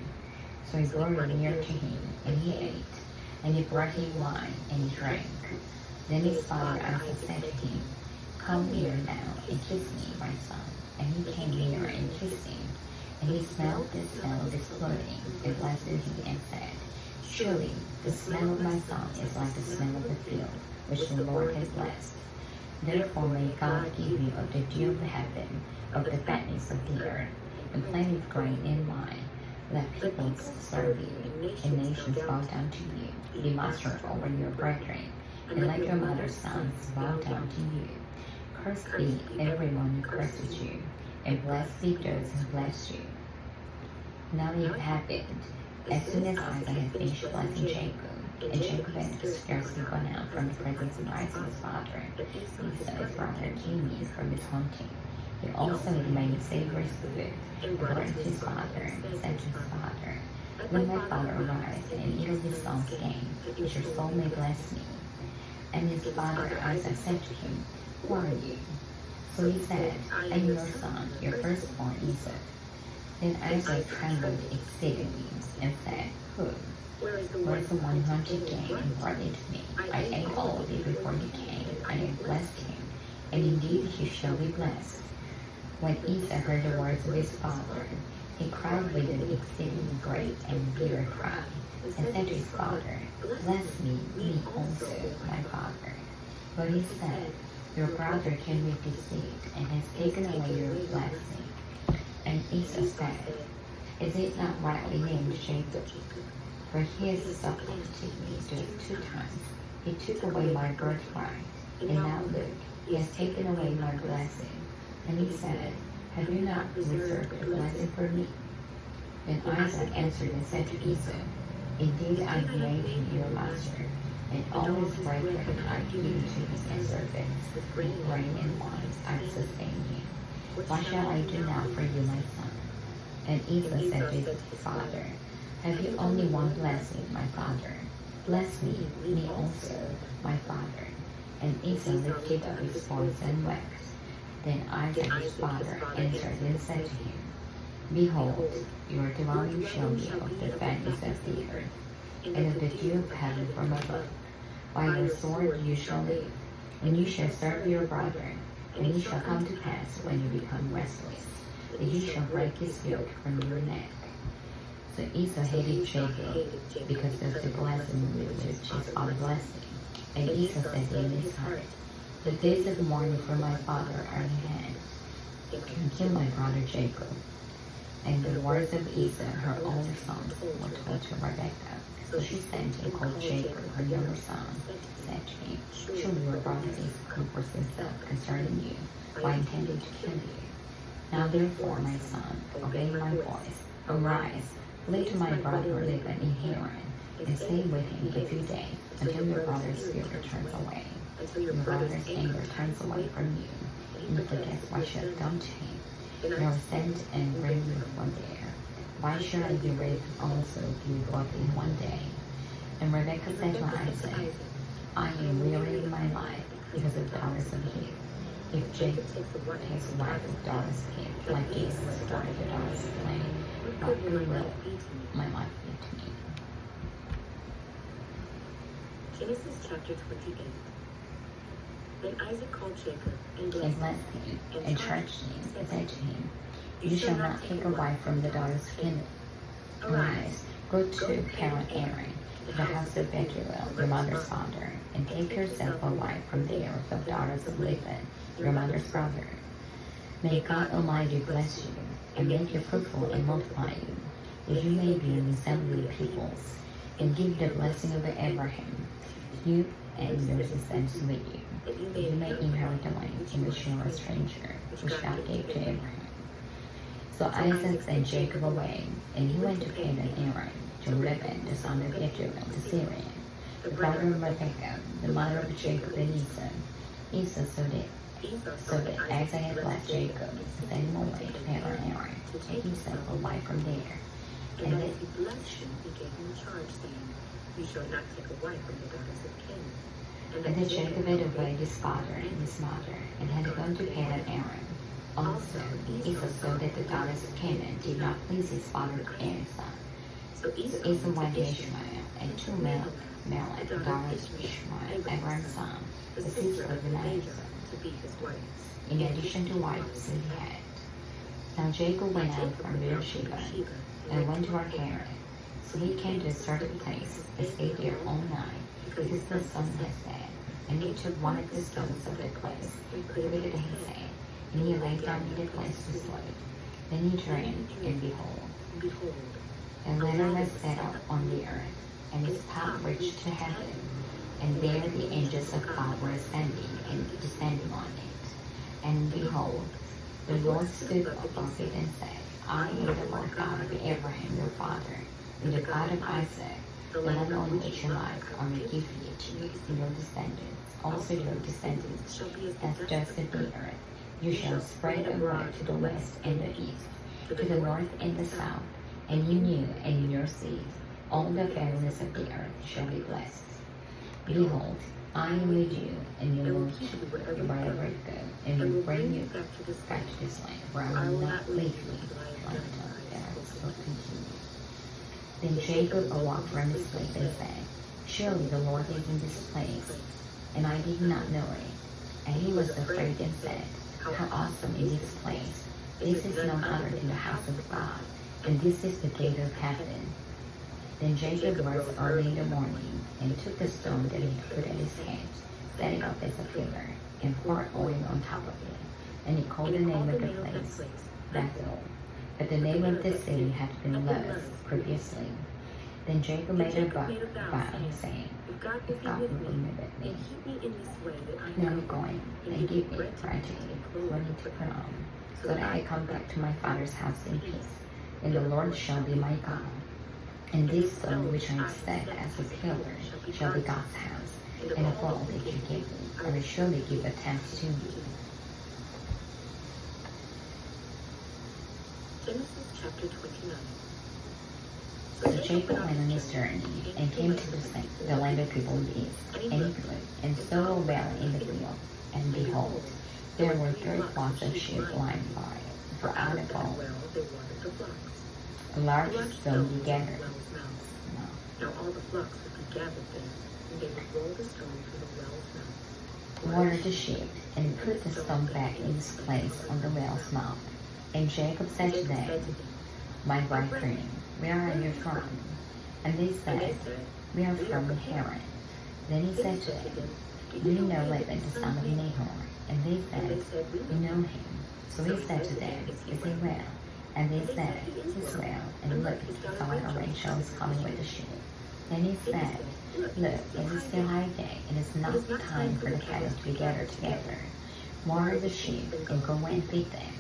So he brought him near to him, and he ate. And he brought him wine, and he drank. Then his father Isaac said to him, "Come near now, and kiss me, my son." And he came near and kissed him. And he smelled the smell of his clothing, and blessed him, and said, "Surely the smell of my son is like the smell of the field, which the Lord has blessed. Therefore may God give you of the dew of the heaven, of the fatness of the earth, and plenty of grain and wine. Let peoples serve you, and nations bow down to you. Be master over your brethren, and let your mother's sons bow down to you. Cursed be everyone who curses you, and blessed be those who bless you." Now it happened, as soon as Isaac had finished blessing Jacob, and Jacob had scarcely gone out from the presence of Isaac his father, Esau his brother came in from his hunting. He also had made savory food, and brought it to his father, and said to his father, When my father arrives and eat of his son's gain, that your soul may bless me. And his father Isaac said to him, Who are you? So he said, I am your son, your firstborn Esau. Then Isaac trembled exceedingly and said, Who? Where is the one who hunted game and brought it to me? I ate all of it before he came, and I blessed him, and indeed he shall be blessed. When Esau heard the words of his father, he cried with an exceeding great and bitter cry, and said to his father, Bless me also, my father. But he said, Your brother came with deceit, and has taken away your blessing. And Esau said, Is it not rightly named Jacob? For he has supplanted me just 2 times. He took away my birthright, and now look, he has taken away my blessing. And he said, Have you not reserved a blessing for me? Then Isaac answered and said to Esau, Indeed I have made him your master, and all his brethren I have given to him as servants, with grain and wine I have sustained him. What shall I do now for you, my son? And Esau said to his father, Have you only one blessing, my father? Bless me also, my father. And Esau lifted up his voice and wept. Then Isaac his father answered and said to him, Behold, your dwelling shall be of the fatness of the earth, and of the dew of heaven from above. By your sword you shall live, and you shall serve your brother. And it shall come to pass, when you become restless, that you shall break his yoke from your neck. So Esau hated Jacob because of the blessing with which his father blessed him. And Esau said in his heart, The days of mourning for my father are at hand. Kill my brother Jacob. And the words of Esau, her older son, were told to Rebekah. So she sent and called Jacob, her younger son, said to him, Surely your brother Esau comforts himself concerning you, by intending to kill you. Now therefore, my son, obey my voice. Arise, flee to my brother Laban in Haran, and stay with him a few days, until your brother's spirit turns away, until your brother's anger turns away from you, and you forget what you have done to him. Now send and bring you from there. Why should I be rid also of you both in one day? And Rebekah said to Isaac, I am weary of my life because of daughters of Heth. If Jacob takes a wife of daughters of Heth, like Esau's daughter the daughters of Plain, what good will my life be to me? Genesis chapter 28. Then Isaac called Jacob and blessed him, and charged him, and said to him, You shall not take a wife from the daughters of Canaan. Arise, go to Aaron, to the house of Bethuel, your mother's father, and take yourself a wife from there of the daughters of Laban, your mother's brother. May God Almighty bless you, and make you fruitful and multiply you, that you may be an assembly of peoples, and give the blessing of Abraham, you and your descendants with you, that you may inherit the land in which you are a stranger, which God gave to Abraham. So Isaac sent Jacob away, and he went to Aaron, to Laban, the son of Bethuel, the Syrian, the brother of Rebekah, the mother of Jacob and Esau so that Isaac had left Jacob, sent him away to Aaron, to take himself a wife from there. And that he blessed him, he gave him charge, saying, You shall not take a wife from the daughters of Canaan. And that Jacob had obeyed his father and his mother, and had gone to Aaron. Also, Esau saw that the daughters of Canaan did not please his father Aaron's son. So Esau went to Ishmael, and took Melech, the daughter of Ishmael, Abraham's son, the sister of the to be his wife, in addition to wives he had. Now Jacob went out from Beersheba, and went toward Haran. So he came to a certain place, and stayed there all night, because the sun had set. And he took one of the stones of the place, and put it in his hand, and he lay down in the place to sleep. Then he drank, and behold, a ladder was set up on the earth, and its top reached to heaven, and there the angels of God were ascending and descending on it. And behold, the Lord stood above it and said, I am the Lord God of Abraham your father, and the God of Isaac. The land on which you like I will give it to you and your descendants, also your descendants, as dust of the earth. You shall spread abroad to the west and the east, to the north and the south, And in you and in your seed, all the families of the earth shall be blessed. Behold, I am with you, and you will keep you wherever you go, and will bring you back to this land, where I will not leave you like that I have spoken to you. Then Jacob awoke from his sleep and said, Surely the Lord is in this place, and I did not know it. And he was afraid and said, How awesome is this place! This is none other than the house of God, and this is the gate of heaven. Then Jacob rose early in the morning, and took the stone that he had put at his head, set it up as a pillar, and poured oil on top of it. And he called the name of the place Bethel. But the name of the city had been Luz previously. Then Jacob made a vow, saying, If God will remember me, now I'm going, and give me gradually plenty to put on, so that I come back to my father's house in peace. And the Lord shall be my God. And this stone which I have set as a pillar shall be God's house, and of all that you give me, I will surely give a tenth to you. Genesis chapter 29. So Jacob went on his journey, and came to the land of people of the east, and he good, and sowed a well in the field. And behold, there were 3 flocks of sheep lying by, for out of all a large stone be gathered. Now all the flocks would be gathered there, and they would roll the stone through the well's mouth. Watered the sheep, and put the stone back in its place on the well's mouth. And Jacob said to them, My bridegroom, where are you from? And they said, We are from Haran. Then he said to them, Do you know Laban the son of Nahor? And they said, We know him. So he said to them, Is he well? And they said, He's well. And look, his daughter Rachel is coming with the sheep. Then he said, Look, it is still high day, and it is not time for the cattle to be gathered together. Water the sheep, and go and feed them.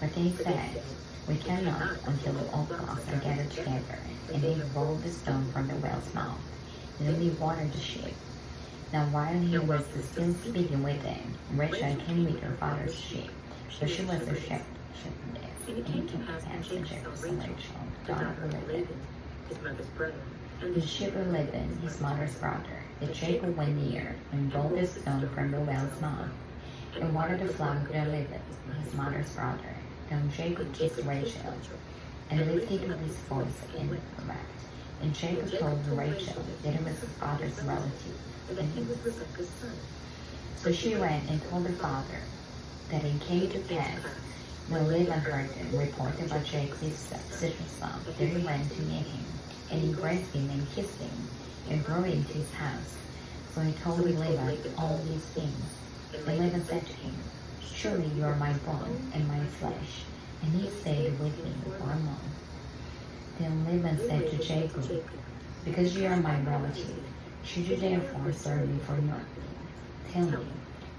But they said, We cannot until all flocks are gathered together. And they rolled the stone from the well's mouth. And then they watered the sheep. Now while he was still speaking with them, Rachel came with her father's sheep, for she was a shepherdess. And it came to pass when Jacob saw Rachel, the daughter of Laban, his mother's brother, and the sheep of Laban, his mother's brother, that Jacob went near, and rolled the stone from the well's mouth, and watered the flock of Laban, his mother's brother. Then Jacob kissed Rachel, and lifted up his voice and wept. And Jacob told Rachel that it was his father's relative, and he was Rebekah's son. So she ran and told her father. That it came to pass, when Laban heard the report about Jacob his sister's son, that he ran to meet him, and he embraced him and kissed him, and brought him to his house. So he told Laban all these things. And Laban said to him, Surely you are my bone and my flesh. And he stayed with me for a month. Then Laban said to Jacob, Because you are my relative, should you therefore serve me for nothing? Tell me,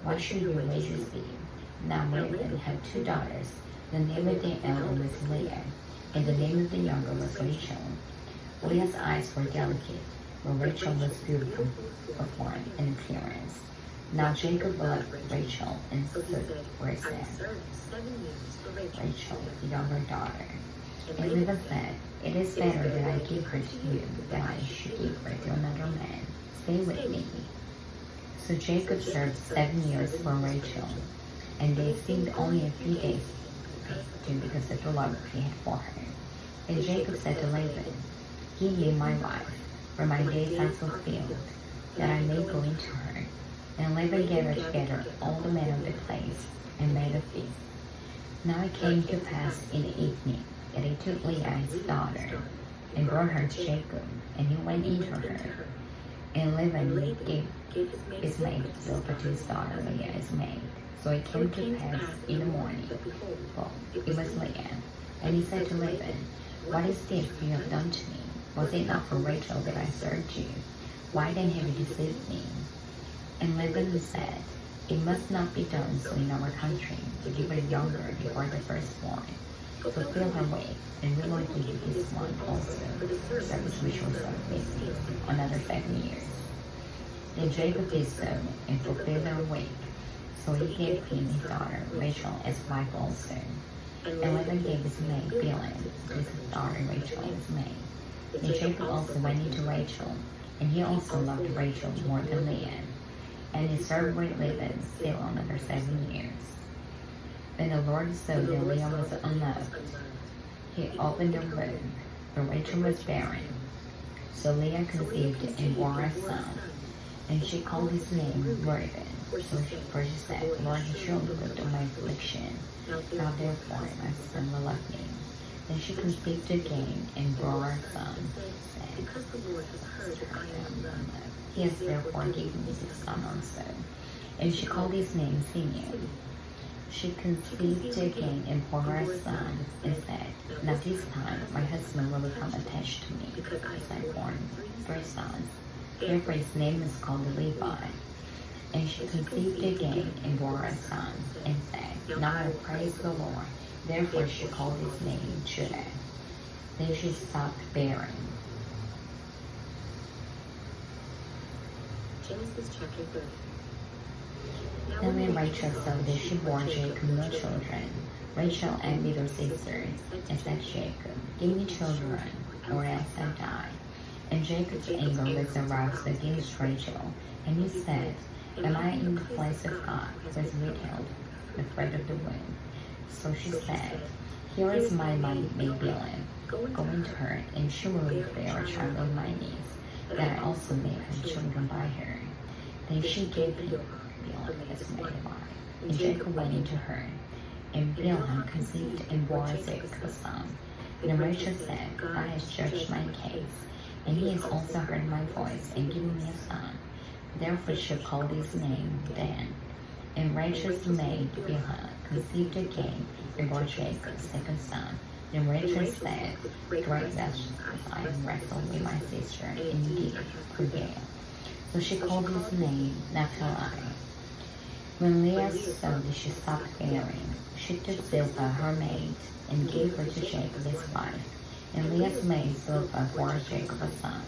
what should your wages be? Now Laban had 2 daughters. The name of the elder was Leah, and the name of the younger was Rachel. Leah's eyes were delicate, but Rachel was beautiful of form and appearance. Now Jacob loved Rachel, and stood where it said, Rachel, the younger daughter. And Laban said, It is better that I give her to you than I should give her to another man. Stay with me. So Jacob served 7 years for Rachel, and they seemed only a few days because of the love he had for her. And Jacob said to Laban, Give me my wife, for my days are fulfilled, that I may go into her. And Laban gathered together all the men of the place, and made a feast. Now it came to pass in the evening, that he took Leah his daughter, and brought her to Jacob, and he went into her. And Laban gave his maid Zilpah to his daughter Leah his maid. So it came to pass in the morning, well, it was Leah. And he said to Laban, What is this you have done to me? Was it not for Rachel that I served you? Why then have you deceived me? And Laban said, It must not be done so in our country, to give a younger before the firstborn. So fill her weight, and we will give you this one also, for service which will serve me another 7 years. Then Jacob did so, and fulfilled their weight. So he gave him his daughter Rachel as wife also. And Laban gave his maid Bilhah to his daughter Rachel his maid. And Jacob also went into Rachel, and he also loved Rachel more than Leah. And he served with Laban still another 7 years. When the Lord saw that Leah was unloved, he opened her womb, but Rachel was barren. So Leah conceived and bore a son, and she called his name Reuben. For she said, Lord has surely looked on my affliction. Now therefore my son will love me. Then she conceived again and bore a son. Because the Lord has heard that I am loved. He has therefore given me this son also. And she called his name Simeon. She conceived again and bore a son, and said, Now this time my husband will become attached to me, because I born 3 sons. Therefore his name is called Levi. And she conceived again and bore a son, and said, Now I praise the Lord. Therefore she called his name Judah. Then she stopped bearing. Genesis chapter 30. Then when Rachel saw that she bore Jacob no children, Rachel envied her sister, and said to Jacob, Give me children, or else I die. And Jacob's anger was aroused against Rachel, and he said, Am I in the place of God, was withheld the thread of the womb? So she said, Here is my maid Bilhah. Go into her, and she will bear a child on my knees, that I also may have children by her. Then she gave him Bilhah as maid wife, and Jacob went into her. And Bilhah conceived and bore Jacob a son. Then Rachel said, God has judged my case, and he has also heard my voice and given me a son. Therefore she called his name Dan. And Rachel's maid Bilhah conceived again and bore Jacob a second son. Then Rachel said, Great thus I wrestled with my sister, and indeed prevailed. So she called his name Naphtali. When Leah saw that she stopped bearing, she took Zilpah her maid, and gave her to Jacob his wife. And Leah's maid Zilpah bore Jacob a son.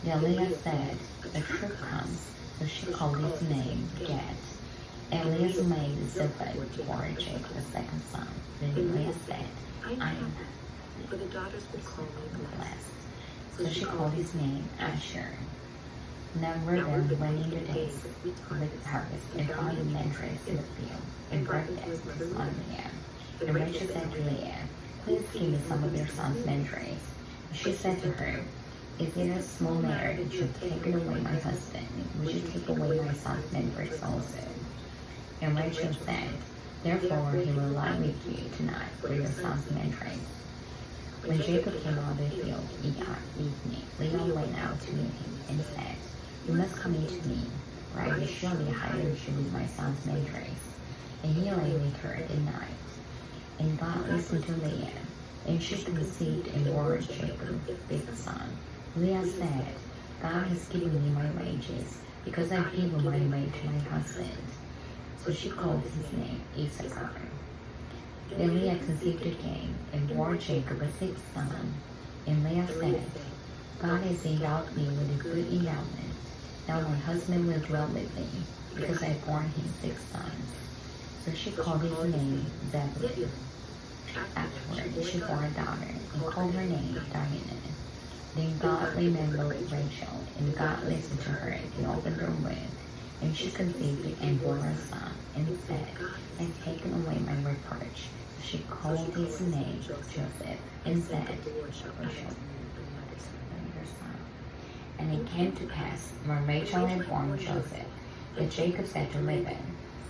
Then Leah said, The troop comes. So she called his name Gad. And Leah's maid Zilpah bore Jacob a second son. Then Leah said, I am happy, for the daughters will call me blessed. So she called his name Asher. Now Reuben went in the days with harvest, and found the mandrake in the field, and brought it on Leah. And Rachel said to Leah, Please give me some of your son's mandrakes. She said to her, Is it a small matter that you have taken away my husband? Would you take away my son's mandrakes also? And Rachel said, Therefore he will lie with you tonight for your son's mandrakes. When Jacob came out of the field evening, Leah went out to meet him and said, You must come in to me, for I will surely hide you with my son's mandrakes. And he lay with her at night. And God listened to Leah, and she conceived and bore Jacob a big son. Leah said, God has given me my wages, because I've given my maid to my husband. So she called his name Issachar. Then Leah conceived again, and bore Jacob a sixth son. And Leah said, God has endowed me with a good endowment. Now my husband will dwell with me, because I bore him 6 sons. So she called his name Zebulun. Afterward she bore a daughter, and called her name Dinah. Then God remembered Rachel, and God listened to her, and opened her womb. And she conceived and bore a son, and said, I've taken away my reproach. She called his name Joseph, and said, Rachel, your son. And it came to pass, when Rachel had borne Joseph, that Jacob said to Laban,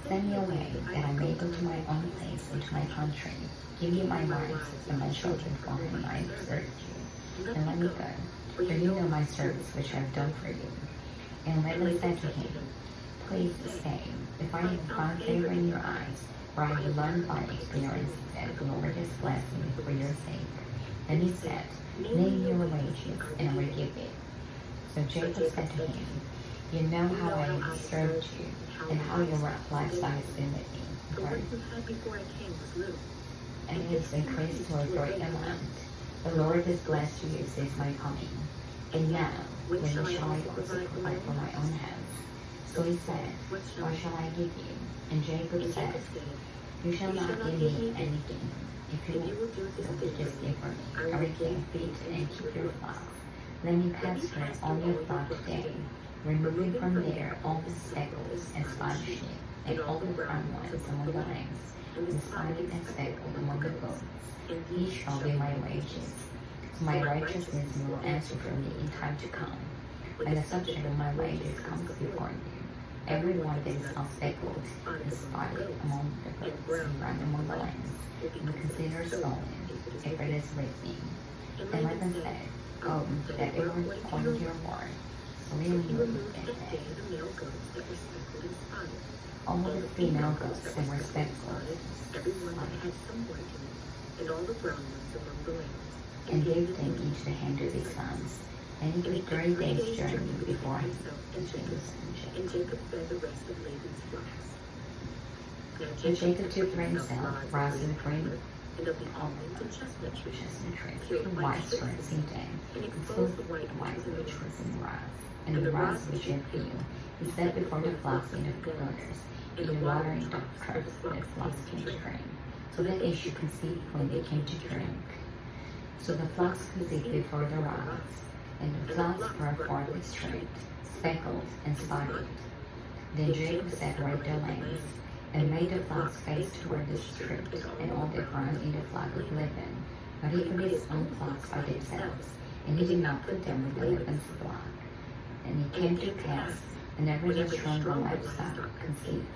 Send me away, that I may go to my own place and to my country. Give me my wives and my children for whom I served you, and let me go, for you know my service which I have done for you. And Laban said to him, Please stay, if I have found favor in your eyes, for I have learned by experience that the Lord has blessed me for your sake. And he said, Name your wages, and I will give it. So Jacob said to him, You know how I have served you, and how your lifestyle has been with me. The one you had before I came was little. And it has increased to a great amount. The Lord has blessed you since my coming. And now, when shall I also provide for my own house? So he said, What shall I give you? And Jacob said, You shall not give me anything. If everything, feed and keep your flocks. Let me pasture all your flock today, removing from there all the speckles and spotted sheep, and all the brown ones among the lambs, and spotted and speckled among the goats. These shall be my wages. So my righteousness will answer for me in time to come. When the subject of my wages comes before you, every one that is not speckled and spotted among the goats and brown among the lambs, will be considered stolen, if it is written. And Laban said, "Oh, that it were according to your word." So we removed that day all the female goats that were speckled, everyone that had some white in it, and all the brown ones among the lambs, and gave them each the hand of his sons. And he took 3 days' journey before him to Jerusalem. and Jacob fed the rest of Laban's flocks. Now And Jacob took for himself rosin grain, and of the almonds and chestnut trees, chestnut trees, pure white sorts seeding, and and exposed clothed the white white which was in the rods, and and the the rods rods which had peeled. He set before the flocks in the gutters, and the watering the cups that flocks came to drink, so that they should conceive when they came to drink. So the flocks conceived before the rods, and the flocks brought forth its straight, speckled and spotted. Then Jacob separated the lambs, and made the flocks face toward the street, and all the ground in the flock of Laban. But he put his own flocks by themselves, and he did not put them with Laban's flock. And it came to pass, whenever the stronger livestock conceived,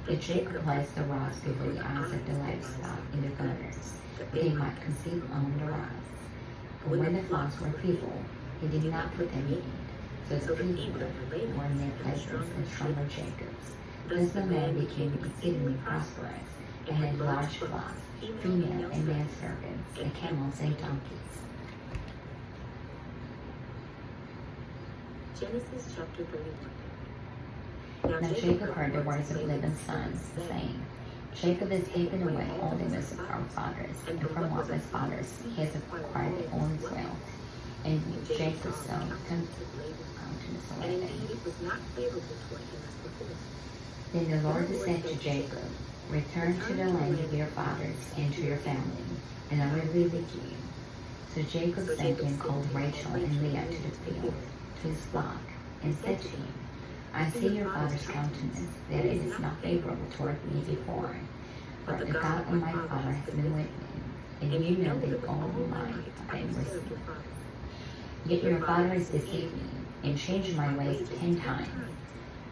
that Jacob placed the rods before the eyes of the livestock in the gutters, that they might conceive among the rods. But when the flocks were feeble, he did not put them in. So the feebler were in their places and stronger Jacob's. Thus the man became exceedingly prosperous, and had large flocks, female and male servants, and camels and donkeys. Genesis chapter 31. Now Jacob heard the words of Laban's sons, saying, Jacob has taken away all the goods of our fathers, and from what his fathers he has acquired all his wealth. And Jacob sowed countenance And away. indeed it was not favorable toward him as before. Then the Lord said to Jacob, Return to the land of your fathers and to your family, and I will be with you. So Jacob sent and called Rachel and Leah to the field, to his flock, and said to him, I see your father's countenance, that it is not favorable toward me before. For the God of my father has been with me, and you know that all my pain was with me. Yet your father has deceived me, and changed my ways 10 times.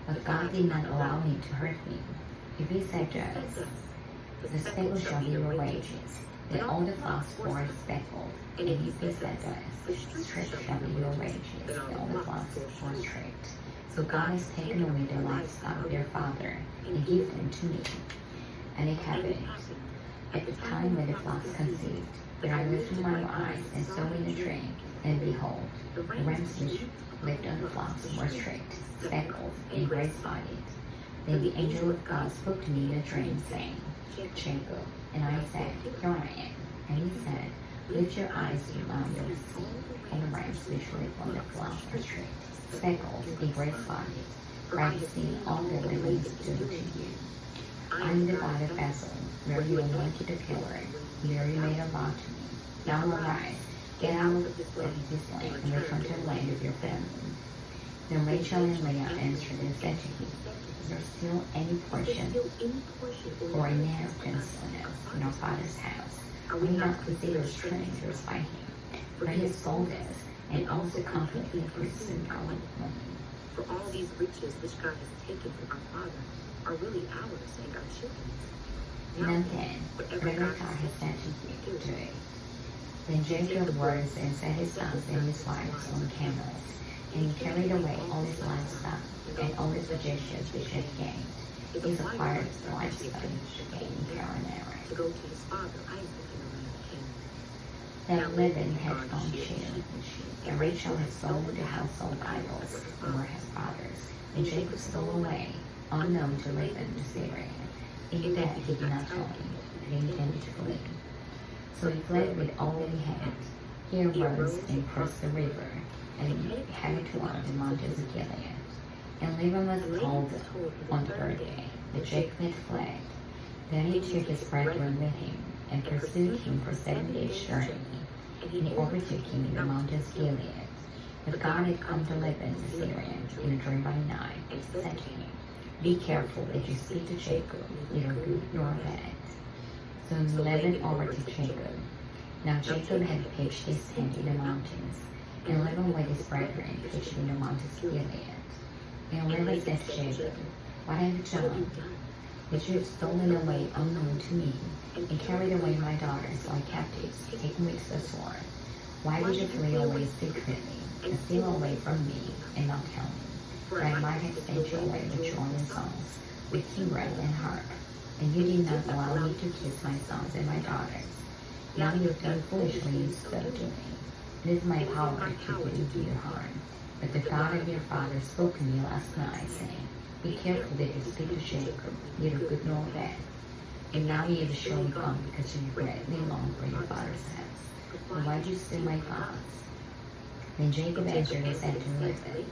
But God did not allow him to hurt me. If he said to us, The speckle shall be your wages, that all the flocks were speckled, and if he said to us, Straight shall be your wages, that all the flocks were straight. So God has taken away the livestock of your father, and given them to me. And it happened, at the time when the flocks conceived, that I lifted my eyes and saw in the tree, and behold, the rams which lived on the flocks were straight, speckled, and gray-spotted. Then the angel of God spoke to me in a dream, saying, Jacob. And I said, Here I am. And he said, Lift your eyes around your sea, and the rams which live on the flocks are straight, speckled, and gray-spotted. For I have seen all that the winds do to you. I am the God of Bethel, where you anointed the pillar, where you made a vow to me. Now arise, get out of this land, and return to the land of your family. Then Rachel and Leah answered and said to him, Is there still any portion or inheritance on us in our father's house? Are we not considered strangers by him? For he has sold us, and also completely pursued our money. For all these riches which God has taken from our father are really ours and our children's. Now then, whatever God has sent you, do it. Then Jacob rose and set his sons and his wives on camels, and he carried away all his livestock and all his possessions which he had gained. He acquired the livestock gained in Haran. To go to his father Isaac in the land of Canaan. That Laban had gone shearing, and Rachel had stolen the household idols that were his father's, and Jacob stole away, unknown to Laban the Syrian. In that he did not tell him that he intended to flee. So he fled with all that he had. He arose and crossed the river, and he had toward the mountains of Gilead. And Laban was told on the third day that Jacob had fled. Then he took his brethren with him, and pursued him for 7 days' journey. and he overtook him in the mountains of Gilead. But God had come to Laban the Syrian in a dream by night, and said to him, Be careful that you speak to Jacob, neither good nor bad. So Laban overtook Jacob. Now Jacob had pitched his tent in the mountains, and Laban with his brethren pitched in the mountains of Gilead. And Laban said to Jacob, What have you done? That you have stolen away unknown to me, and carried away my daughters like captives, taken me to the sword. Why did you flee away secretly, and steal away from me, and not tell me? For I might have sent you away with joy and songs, with timbrel and harp, and you did not allow me to kiss my sons and my daughters. Now you have done foolishly in so doing. It is my power to do you harm. But the God of your father spoke to me last night, saying, Be careful that you speak to Jacob, neither good nor bad. And now ye have surely come, because you greatly long for your father's house. And why do you steal my gods? Then Jacob answered and said to Laban,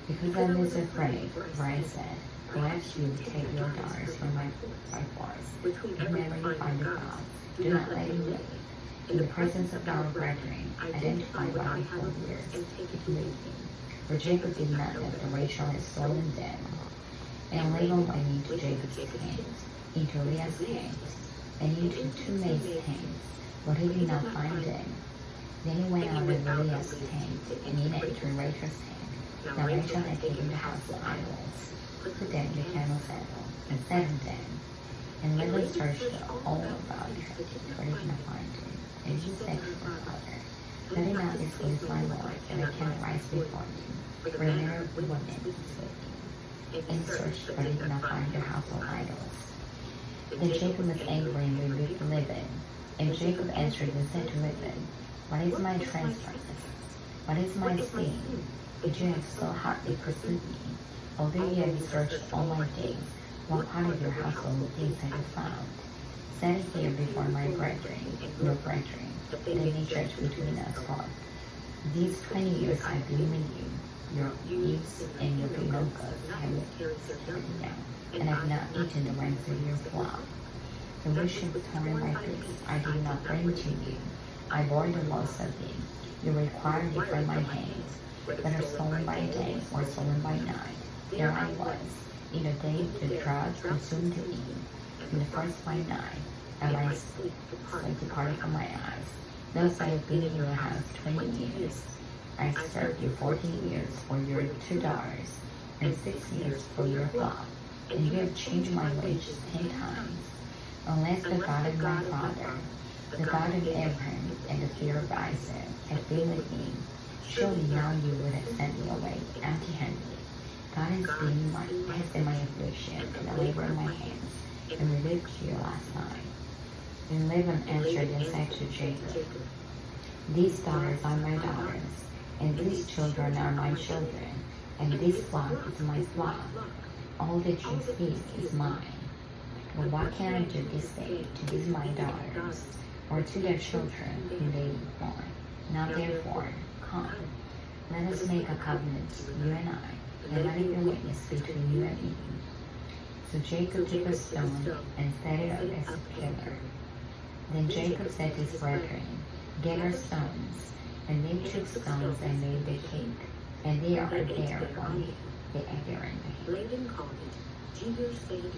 Because I was afraid, for I said, Perhaps you will take your daughters from my by force. Whenever you find the gods, do not let him live. In the presence of our brethren, identified by the 4 years, if you leave him. For Jacob did not know that Rachel had stolen them. And Laban went into Jacob's tent, into Leah's tent, and into 2 maids' tents, but he did not find them. Then he went out of Leah's tent, and in it to Rachel's tent. Now Rachel had taken the house of idols, put them in the camel saddle, and sat on them. And Laban searched all about her, but he did not find her. And she said to her father, Let him not displease my lord, and I cannot rise before you, for the manner of the woman is with you. And he searched, but he did not find their household idols. Then Jacob was angry and rebuked Laban. And Jacob answered and said to Laban, What is my transgression? What is my sin, that you have so hotly pursued me? Although you have searched all my days, what part of your household things have you found? Set it here before my brethren, your brethren, that they may judge between us both. These 20 years I've been with you, your youths and your female goats have carried down, and have not eaten the ranks of your flock. The which have torn my face I did not bring to you. I bore the loss of thee. You required it from my hands, whether stolen by day or stolen by night. There I was. In the day the drought consumed me. In the first by night, and my sleep departed from my eyes. Thus I have been in your house 20 years. I served you 14 years for your 2 daughters, and 6 years for your flock. And you have changed my wages 10 times. Unless the God of my father, the God of Abraham, and the fear of Isaac had been with me, surely now you would have sent me away empty-handed. God has been my affliction and the labor of my hands, and rebuked you last night. Then Laban answered and said to Jacob, These daughters are my daughters, and these children are my children, and this flock is my flock. All that you see is mine. But what can I do this day to these my daughters, or to their children whom they born? Now therefore, come, let us make a covenant, you and I, and let it be witness between you and me. So Jacob took a stone and set it up as a pillar. Then Jacob said to his brethren, Get our stones. And they took stones and made the cake, and they are there one the Abiram. Laban called it Jebuth.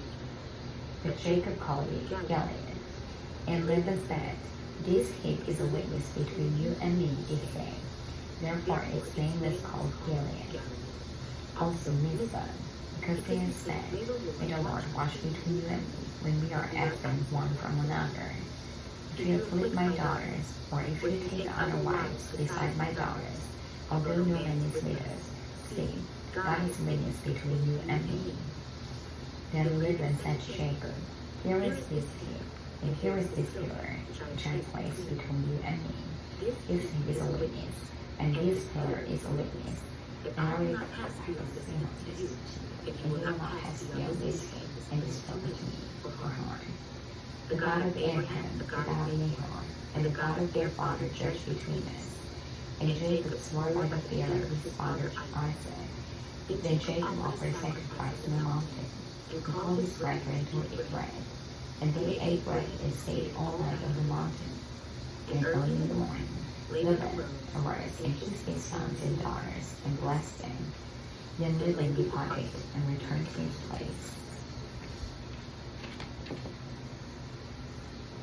But Jacob called it Gilead. And Laban said, This cake is a witness between you and me this day. Therefore its name is called Gilead. Also Mizpah, because they have said, May the Lord watch between you and me when we are absent one from another. If you afflict my daughters, or if you take other wives beside my daughters, although no man is with us, see, God is witness between you and me. Then Laban said to Jacob, Here is this cake, and here is this pillar, which I placed between you and me. This cake is a witness, and this pillar is a witness. And I will pass you if you will not pass beyond this cake and this pillar to me for harm. The God of Abraham, the God of Nahor, and the God of their father judge between us. And Jacob swore by the fear of his father Isaac. Then Jacob offered sacrifice in the mountain, and called his brethren to eat bread. And they ate bread and stayed all night on the mountain. And early in the morning, Laban arose and kissed his sons and daughters and blessed them. Then Laban departed and returned to his place.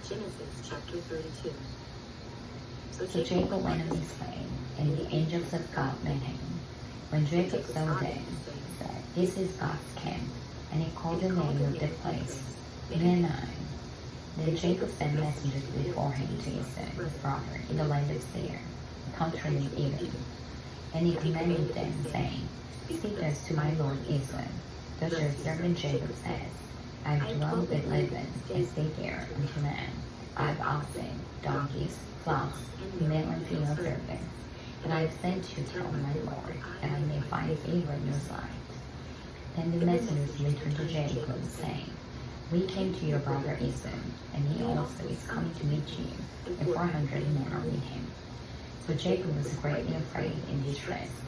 Genesis chapter 32. So Jacob went on his way, and the angels of God met him. When Jacob saw them, he said, "This is God's camp," and he called the name of the place Reading-19. Then Jacob sent messengers before him to Esau, his brother, in the land of Seir, the country of Edom. And he commanded them, saying, "Speak thus to my lord Esau. Thus your servant Jacob says, I have dwelt with Laban, and stayed there until now. I have oxen, donkeys, flocks, male and female servants, and I have sent to tell my lord, that I may find favor in your sight." Then the messengers returned to Jacob, saying, "We came to your brother Esau, and he also is coming to meet you, and 400 men are with him." So Jacob was greatly afraid and distressed,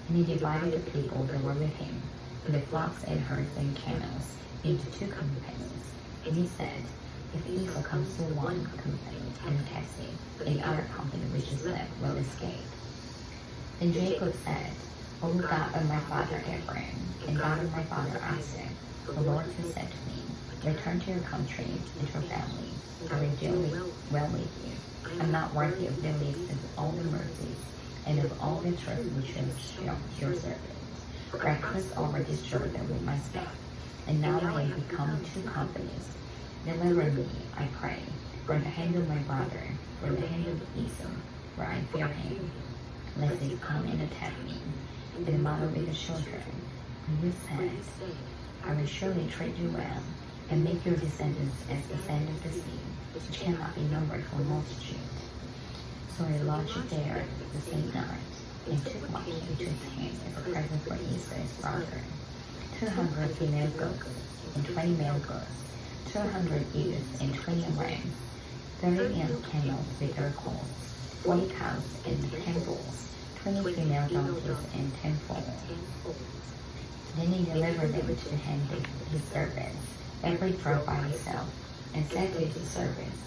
and he divided the people that were with him, and the flocks and herds and camels, into 2 companies. And he said, "If Esau comes to one company and attacks it, the other company which is left will escape." Then Jacob said, "O God of my father Abraham, and God of my father Isaac, the Lord has said to me, return to your country and your family, I will deal well with you. I'm not worthy of the least of all the mercies and of all the truth which you have shown to your servant. For I crossed over this Jordan with my staff, and now I have become 2 companies. Deliver me, I pray, from the hand of my brother, from the hand of Esau, for I fear him, lest he come and attack me, and the mother with the children." And you said, "I will surely treat you well, and make your descendants as the sand of the sea, which cannot be numbered for multitude." So he lodged there the same night, and took what came to his hand as a present for Esau his brother, 200 female goats, and 20 male goats, 200 ewes, and 20 rams, 30 young camels with their colts, 40 cows and 10 bulls, 20 female donkeys, and 10 foals. Then he delivered them to the hand of his servants, every drove by himself, and said to his servants,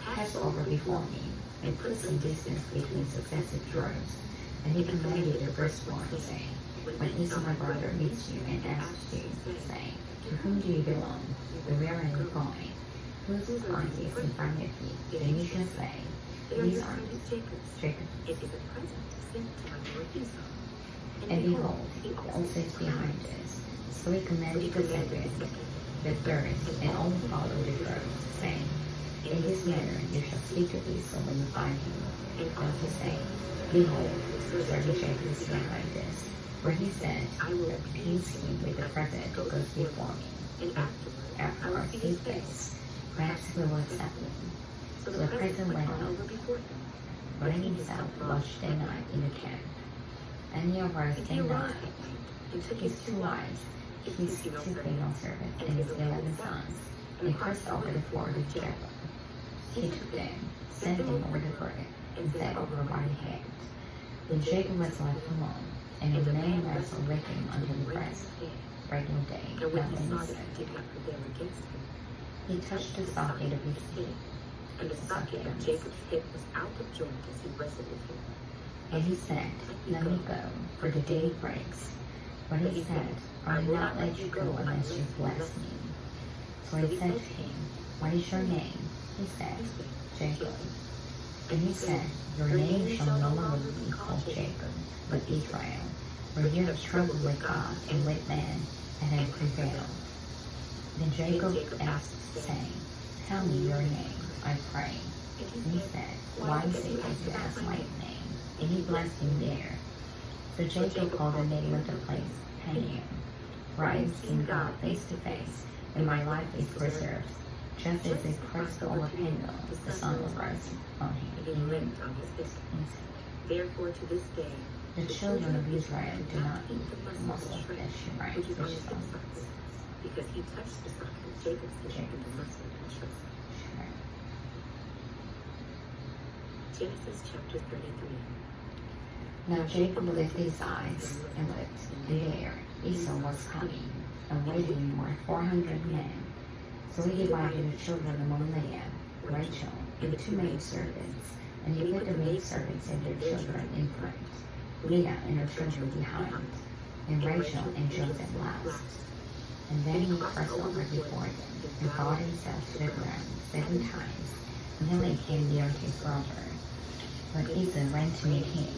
"Pass over before me, and put some distance between successive droves." And he commanded the firstborn, saying, "When Esau my brother meets you and asks you, saying, To whom do you belong? Where are you going? Whose party is in front of you? Then you shall say, These are Jacob's. It is a present sent to my lord Esau. And behold, he also is behind us. So he commanded the second, the third, and all who follow the droves, saying, In this manner you shall speak to Esau when you find him, and to say, Behold, servant Jacob is behind us. For he said, I will appease him with the present that goes before me, and afterwards his face. Perhaps he will accept me. So the present went on, running himself lodged that night in the camp. And he arose that night, and took his 2 wives, his 2 female servants, and his 11 sons, and crossed over the ford of Jacob. He took them, sent them over the brook, and set over by the head. Then Jacob was left alone, and the man wrestled with him until the breaking day. He touched the socket of his feet, and the socket of Jacob's hip was out of joint as he wrestled with him. and he said, Let me go, for the day breaks. But he said, I will not let you go unless you bless me. So he said to him, What is your name? He said, Jacob. And he said, Your name shall no longer be called Jacob, but Israel, for you have struggled with God and with man, and have prevailed. Then Jacob asked, saying, Tell me your name, I pray. And he said, Why is it that you ask my name? And he blessed him there. So Jacob called the name of the place Peniel, for I have seen God face to face, and my life is preserved, just as it pressed over Peniel, the son of Rise on him. And he went on his business. Therefore to this day, The children of Israel do not eat the muscle of Shemite, which is on which his is on sons, because he touched the socket of Jacob's hip and the muscle of Joseph. Shemite. Genesis chapter 33. Now Jacob lifted his eyes and looked, and there Esau was coming, and with him were 400 men. So he divided the children among Leah, Rachel, and 2 maidservants, And he put the maidservants and their children in front, Leah and her children behind, and Rachel and Joseph last. And then he crossed over before them, and bowed himself to the ground 7 times, until he came near to his brother. But Esau ran to meet him,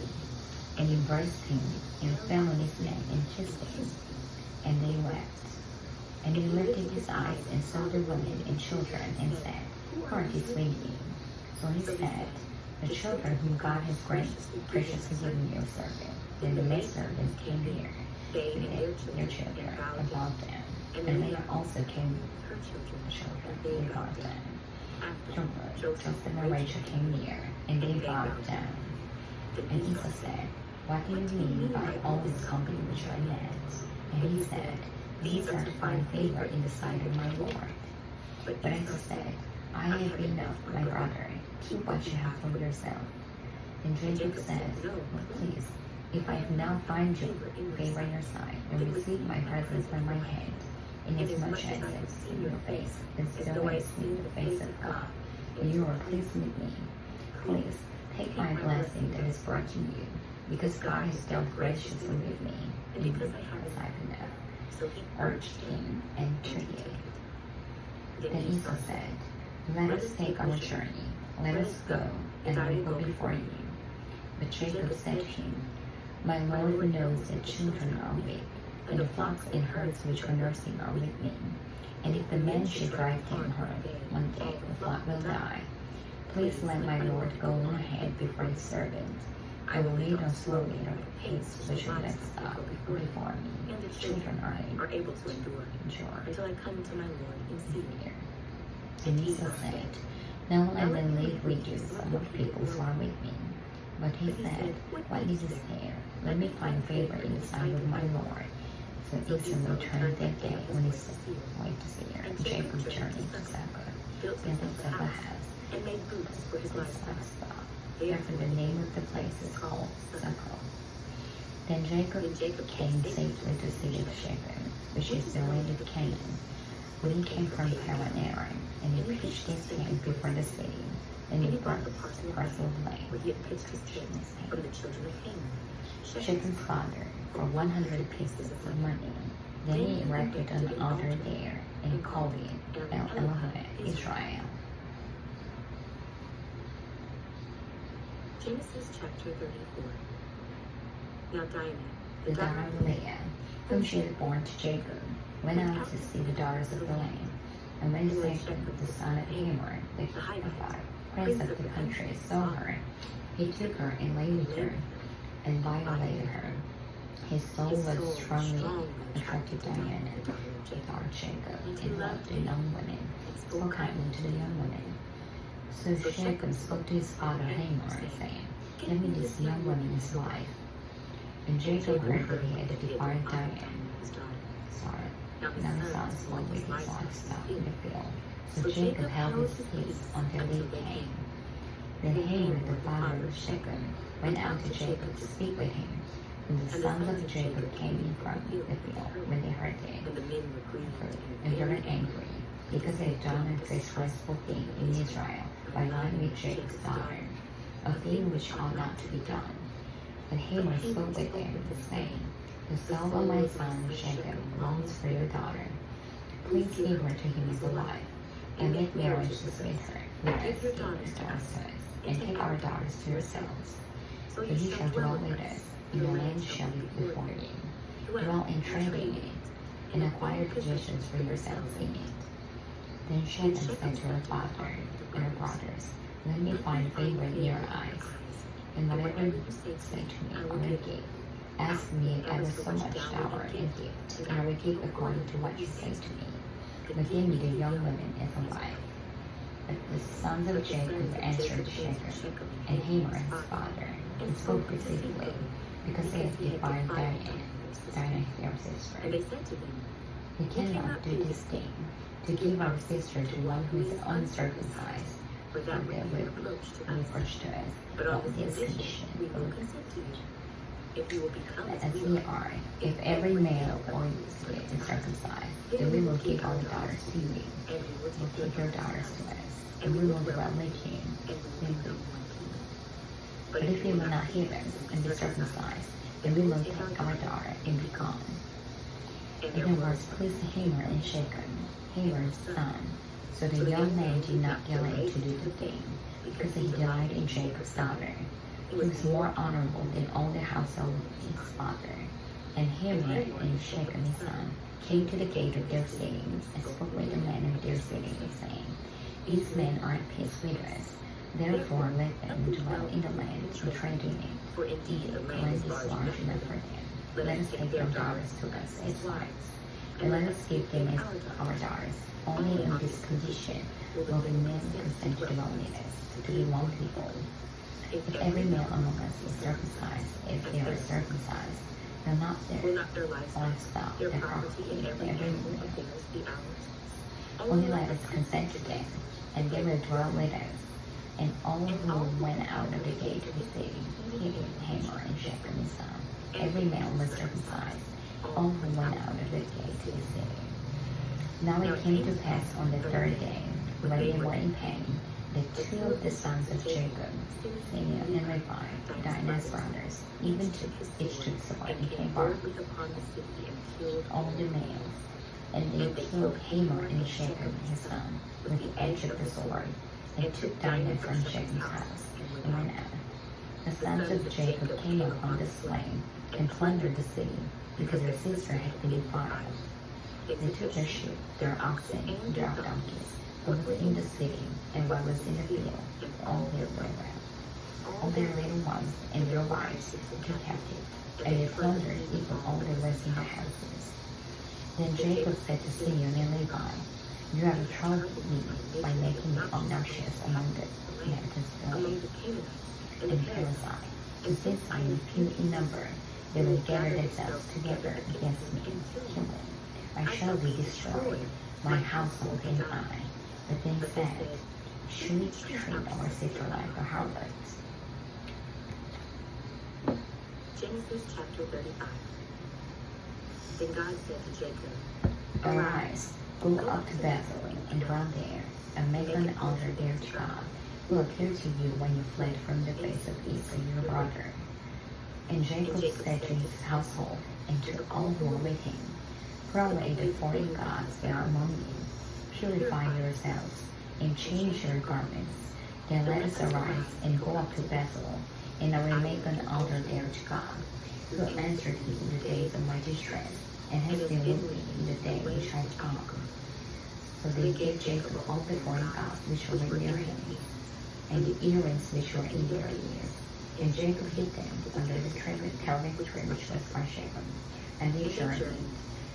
and embraced him, and fell on his neck and kissed him, and they wept. And he lifted his eyes and saw the women and children, and said, Who are these with you? So he said, The children whom God has graciously given your servant. Then the maidservants came here, with their children, and bowed down. And Leah also came with her children, and bowed down. Afterward, Joseph and Rachel came near, and they bowed down. And Esau said, What do you mean by all this company which I met? And he said, These are to find favor in the sight of my Lord. But Esau said, I have enough, my brother. Keep what you have for yourself. And Jacob said, Please, if I now find you favor in your sight, and receive my presents from my hand, inasmuch as I have seen your face, as though I have seen the face of God, and you are pleased with me, please take my blessing that is brought to you, because God has dealt graciously with me, and because I have enough. So he urged him and entreated. Then Esau said, Let us take our journey, let us go, and I will go before you. But Jacob said to him, My Lord knows that children are weak, and the flocks and herds which are nursing are with me. And if the men should drive them home, one day the flock will die. Please let my Lord go on ahead before his servant. I will lead on slowly at a pace which will not stop before me. And the children are able to endure until I come to my Lord and see here. And Esau said, Now I will leave with you some of the people who are with me. But he said, What need is there? Let me find favor in the sight of my Lord. So Esau returned that day when he set away to Seir, and Jacob journeyed to Succoth, built himself a house, and made booths for his livestock. Therefore the name of the place is called Succoth. Then Jacob came safely to the city of Shechem, which is the land of Canaan, when he came from Paran-Aram, and he pitched his tent before the city, and he brought the parcel of land where he had pitched his tent from the children of Canaan, Shechem's father, for 100 pieces of money. Then he erected an altar there, and called it El Elohim Israel. Genesis chapter 34. Now Dinah, the daughter of Leah, whom she had born to Jacob, went out to see the daughters of the land. And when Jacob, the son of Hamor, the Hittite, prince of the country, saw her, he took her and lay with her, and violated her. His soul was strongly attracted to Diana, the daughter of Jacob, and loved the young women, spoke kindly to the young women. So Jacob spoke to his father Hamor, saying, Give me this young woman as wife. And Jacob heard that he had defiled Diana. Now his sons were with his livestock in the field. So Jacob held his peace until they came. Then Hamor, the father of Shechem, went out to Jacob to speak with him. And the sons of Jacob came in from the field when they heard it, and very angry, because they had done a disgraceful thing in Israel by lying with Jacob's daughter, a thing which ought not to be done. But Hamor spoke with them, saying, The soul of my son Jacob longs for your daughter. Please give her to him as a wife, and make marriages with her, with your daughters to us, and take our daughters to yourselves. So you shall dwell with us, and the land shall be before you. Dwell and trade in it, and acquire possessions for yourselves in it. Then Shechem said to her father and her brothers, Let me find favor in your eyes, and whatever you say to me, I will give. Ask me ever so much dower and gift, and I will give according to what you say to me. But give me the young women as a wife. But the sons of Jacob answered Shechem and Hamor his father, and spoke deceitfully, because they had defiled Dinah their sister. And they said to them, We cannot do this thing, to give our sister to one who is uncircumcised, for that will be reproach to us. But on this condition, we will consent to you. If you will become as we are, if every male or woman is circumcised, then we will give our daughters to you, and we will take your daughters to us, and we will dwell with you, and we will be one. But if you will not hear us and be circumcised, then we will take our daughter and be gone. And there was pleased Hamor and Shechem, Hamor's son. So the young man did not delay to do the thing, because he delighted in Jacob's daughter. He was more honorable than all the household of his father. And Hamor and Shechem his son came to the gate of their city and spoke with the men of their city, saying, These men are at peace with us. Therefore let them dwell in the land and trade in it. For indeed the land is large enough for them. Let us take their daughters to us as wives, and let us give them as our daughters. Only on this condition will the men consent to dwell with us, to be one people. If every male among us is circumcised, as they are circumcised, will not their livestock, their property, and every movement of theirs be ours? Only let us consent to them, and they will dwell with us. And all who went out of the gate of the city, hated Hamor and Shechem his son. Every male was circumcised, all who went out of the gate to the city. Now it came to pass on the third day, when they were in pain, that two of the sons of Jacob, Simeon and Levi, Dinah's brothers, even each took sword and came forth all the males. And they killed Hamor and Shechem his son with the edge of the sword, and took Dinah from Shechem's house, and went out. The sons of Jacob came upon the slain, and plundered the city, because their sister had been defiled. They took their sheep, their oxen, and their donkeys, what was in the city, and what was in the field, all their brethren, all their little ones, and their wives, took captive, and they plundered even all that was in the houses. Then Jacob said to Simeon and Levi, You have troubled me by making me obnoxious among the inhabitants of and Perizzi. And since I am few in number, they will gather themselves together against me, killing. I shall be destroyed, my household and I. But then said, Should we treat our sister like a harlot? Genesis chapter 35. Then God said to Jacob, Arise, go up to Bethel, and dwell there, and make an altar there to God, who appeared to you when you fled from the face of Esau your brother. And Jacob said to his household, and to all who were with him, Throw away the foreign gods that are among you, purify yourselves, and change your garments. Then let us arise and go up to Bethel, and I will make an altar there to God, who answered me in the days of my distress, and has been with me in the day which I talk. So they gave Jacob all the foreign gods which were near him, and the earrings which were in their ears. And Jacob hid them under the terebinth tree which was by Shechem. And they journeyed,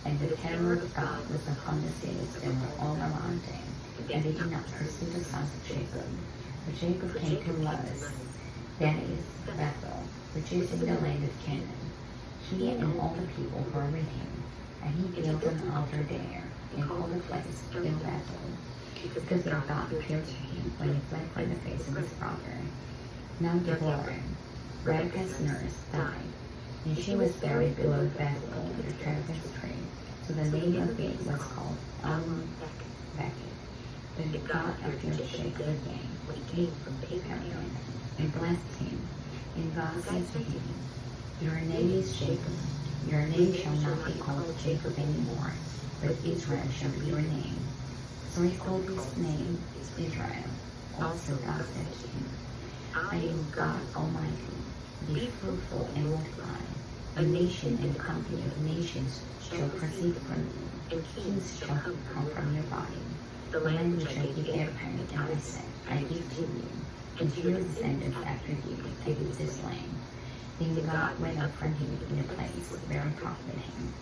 and the terror of God was upon the cities that were all around them, and they did not pursue the sons of Jacob. But Jacob came to Luz, that is, Bethel, which is in the land of Canaan, he and all the people who were with him. And he built an altar there, and called the place Bethel, because their God appeared to him when he fled from the face of his brother. Now Deborah, Rebekah's nurse, died, and she was buried below Bethel under the terebinth tree. So the name of it was called Becket. But God appeared to Jacob again when he came from Paran, and blessed him. And God said to him, Your name is Jacob. Your name shall not be called Jacob anymore, but Israel shall be your name. So he called his name Israel. Also God said to him, I am God Almighty. Be fruitful and multiply. A nation and company of nations shall proceed from you, and kings shall come from your body. The land which I give Abraham and Isaac, I give to you, and to your descendants after you, I give this land. Then God went up from him in the place where I talked with him.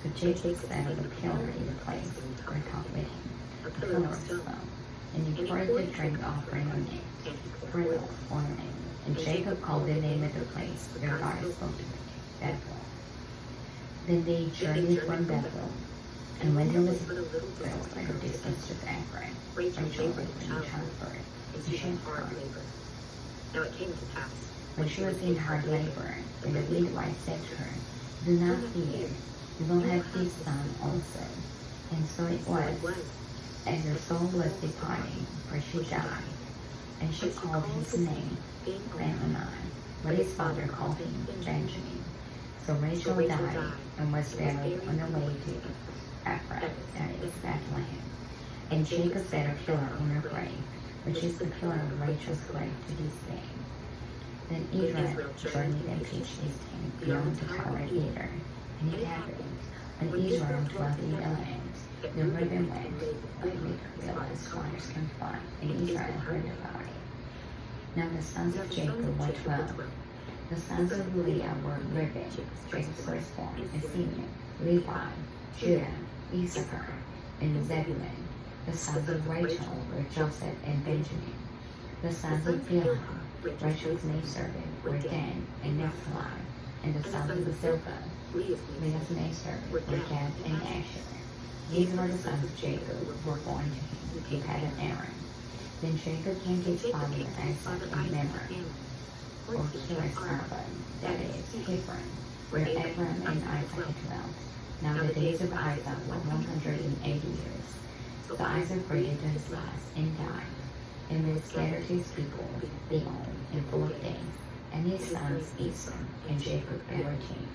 So Jacob set up a pillar in the place where I talked with him, a pillar of stone, and he poured the drink offering on it, poured the ornament. And Jacob called the name of the place where God had spoken to him, Bethel. Then they journeyed from Bethel, and when there was but a little at a distance of Ephraim, Rachel labored in childbirth, and she had hard labor. Now it came to pass, when she was in hard labor, and the midwife said to her, Do not fear, you will have this son also. And so it was, as her soul was departing, for she died, and she called his name Benoni, but his father called him Benjamin. So Rachel died and was buried on her way to Ephraim, that is Bethlehem. And Jacob set a pillar on her grave, which is the pillar of Rachel's grave to this day. Then Israel journeyed and pitched his tent beyond the tower of Eder. And it happened, when Israel dwelt in the land, the river went, but the squires came by, and Israel heard about it. Now the sons of Jacob were 12. The sons of Leah were Reuben, Jacob's firstborn, and Simeon, Levi, Judah, Issachar, and Zebulun. The sons of Rachel were Joseph and Benjamin. The sons of Bilhah, Rachel's maidservant, were Dan and Naphtali. And the sons of Zilpah, Leah's maidservant, were Gad and Asher. These were the sons of Jacob who were born to him in Padan Aram. Then Jacob came to his father Isaac in Memorah, or Kiryas Arba, that is, Hebron, where Abraham and Isaac had dwelt. Now the days of Isaac were 180 years. So Isaac breathed to his last and died, and was scattered to his people, being old and full of days. And his sons Esau and Jacob bare a king,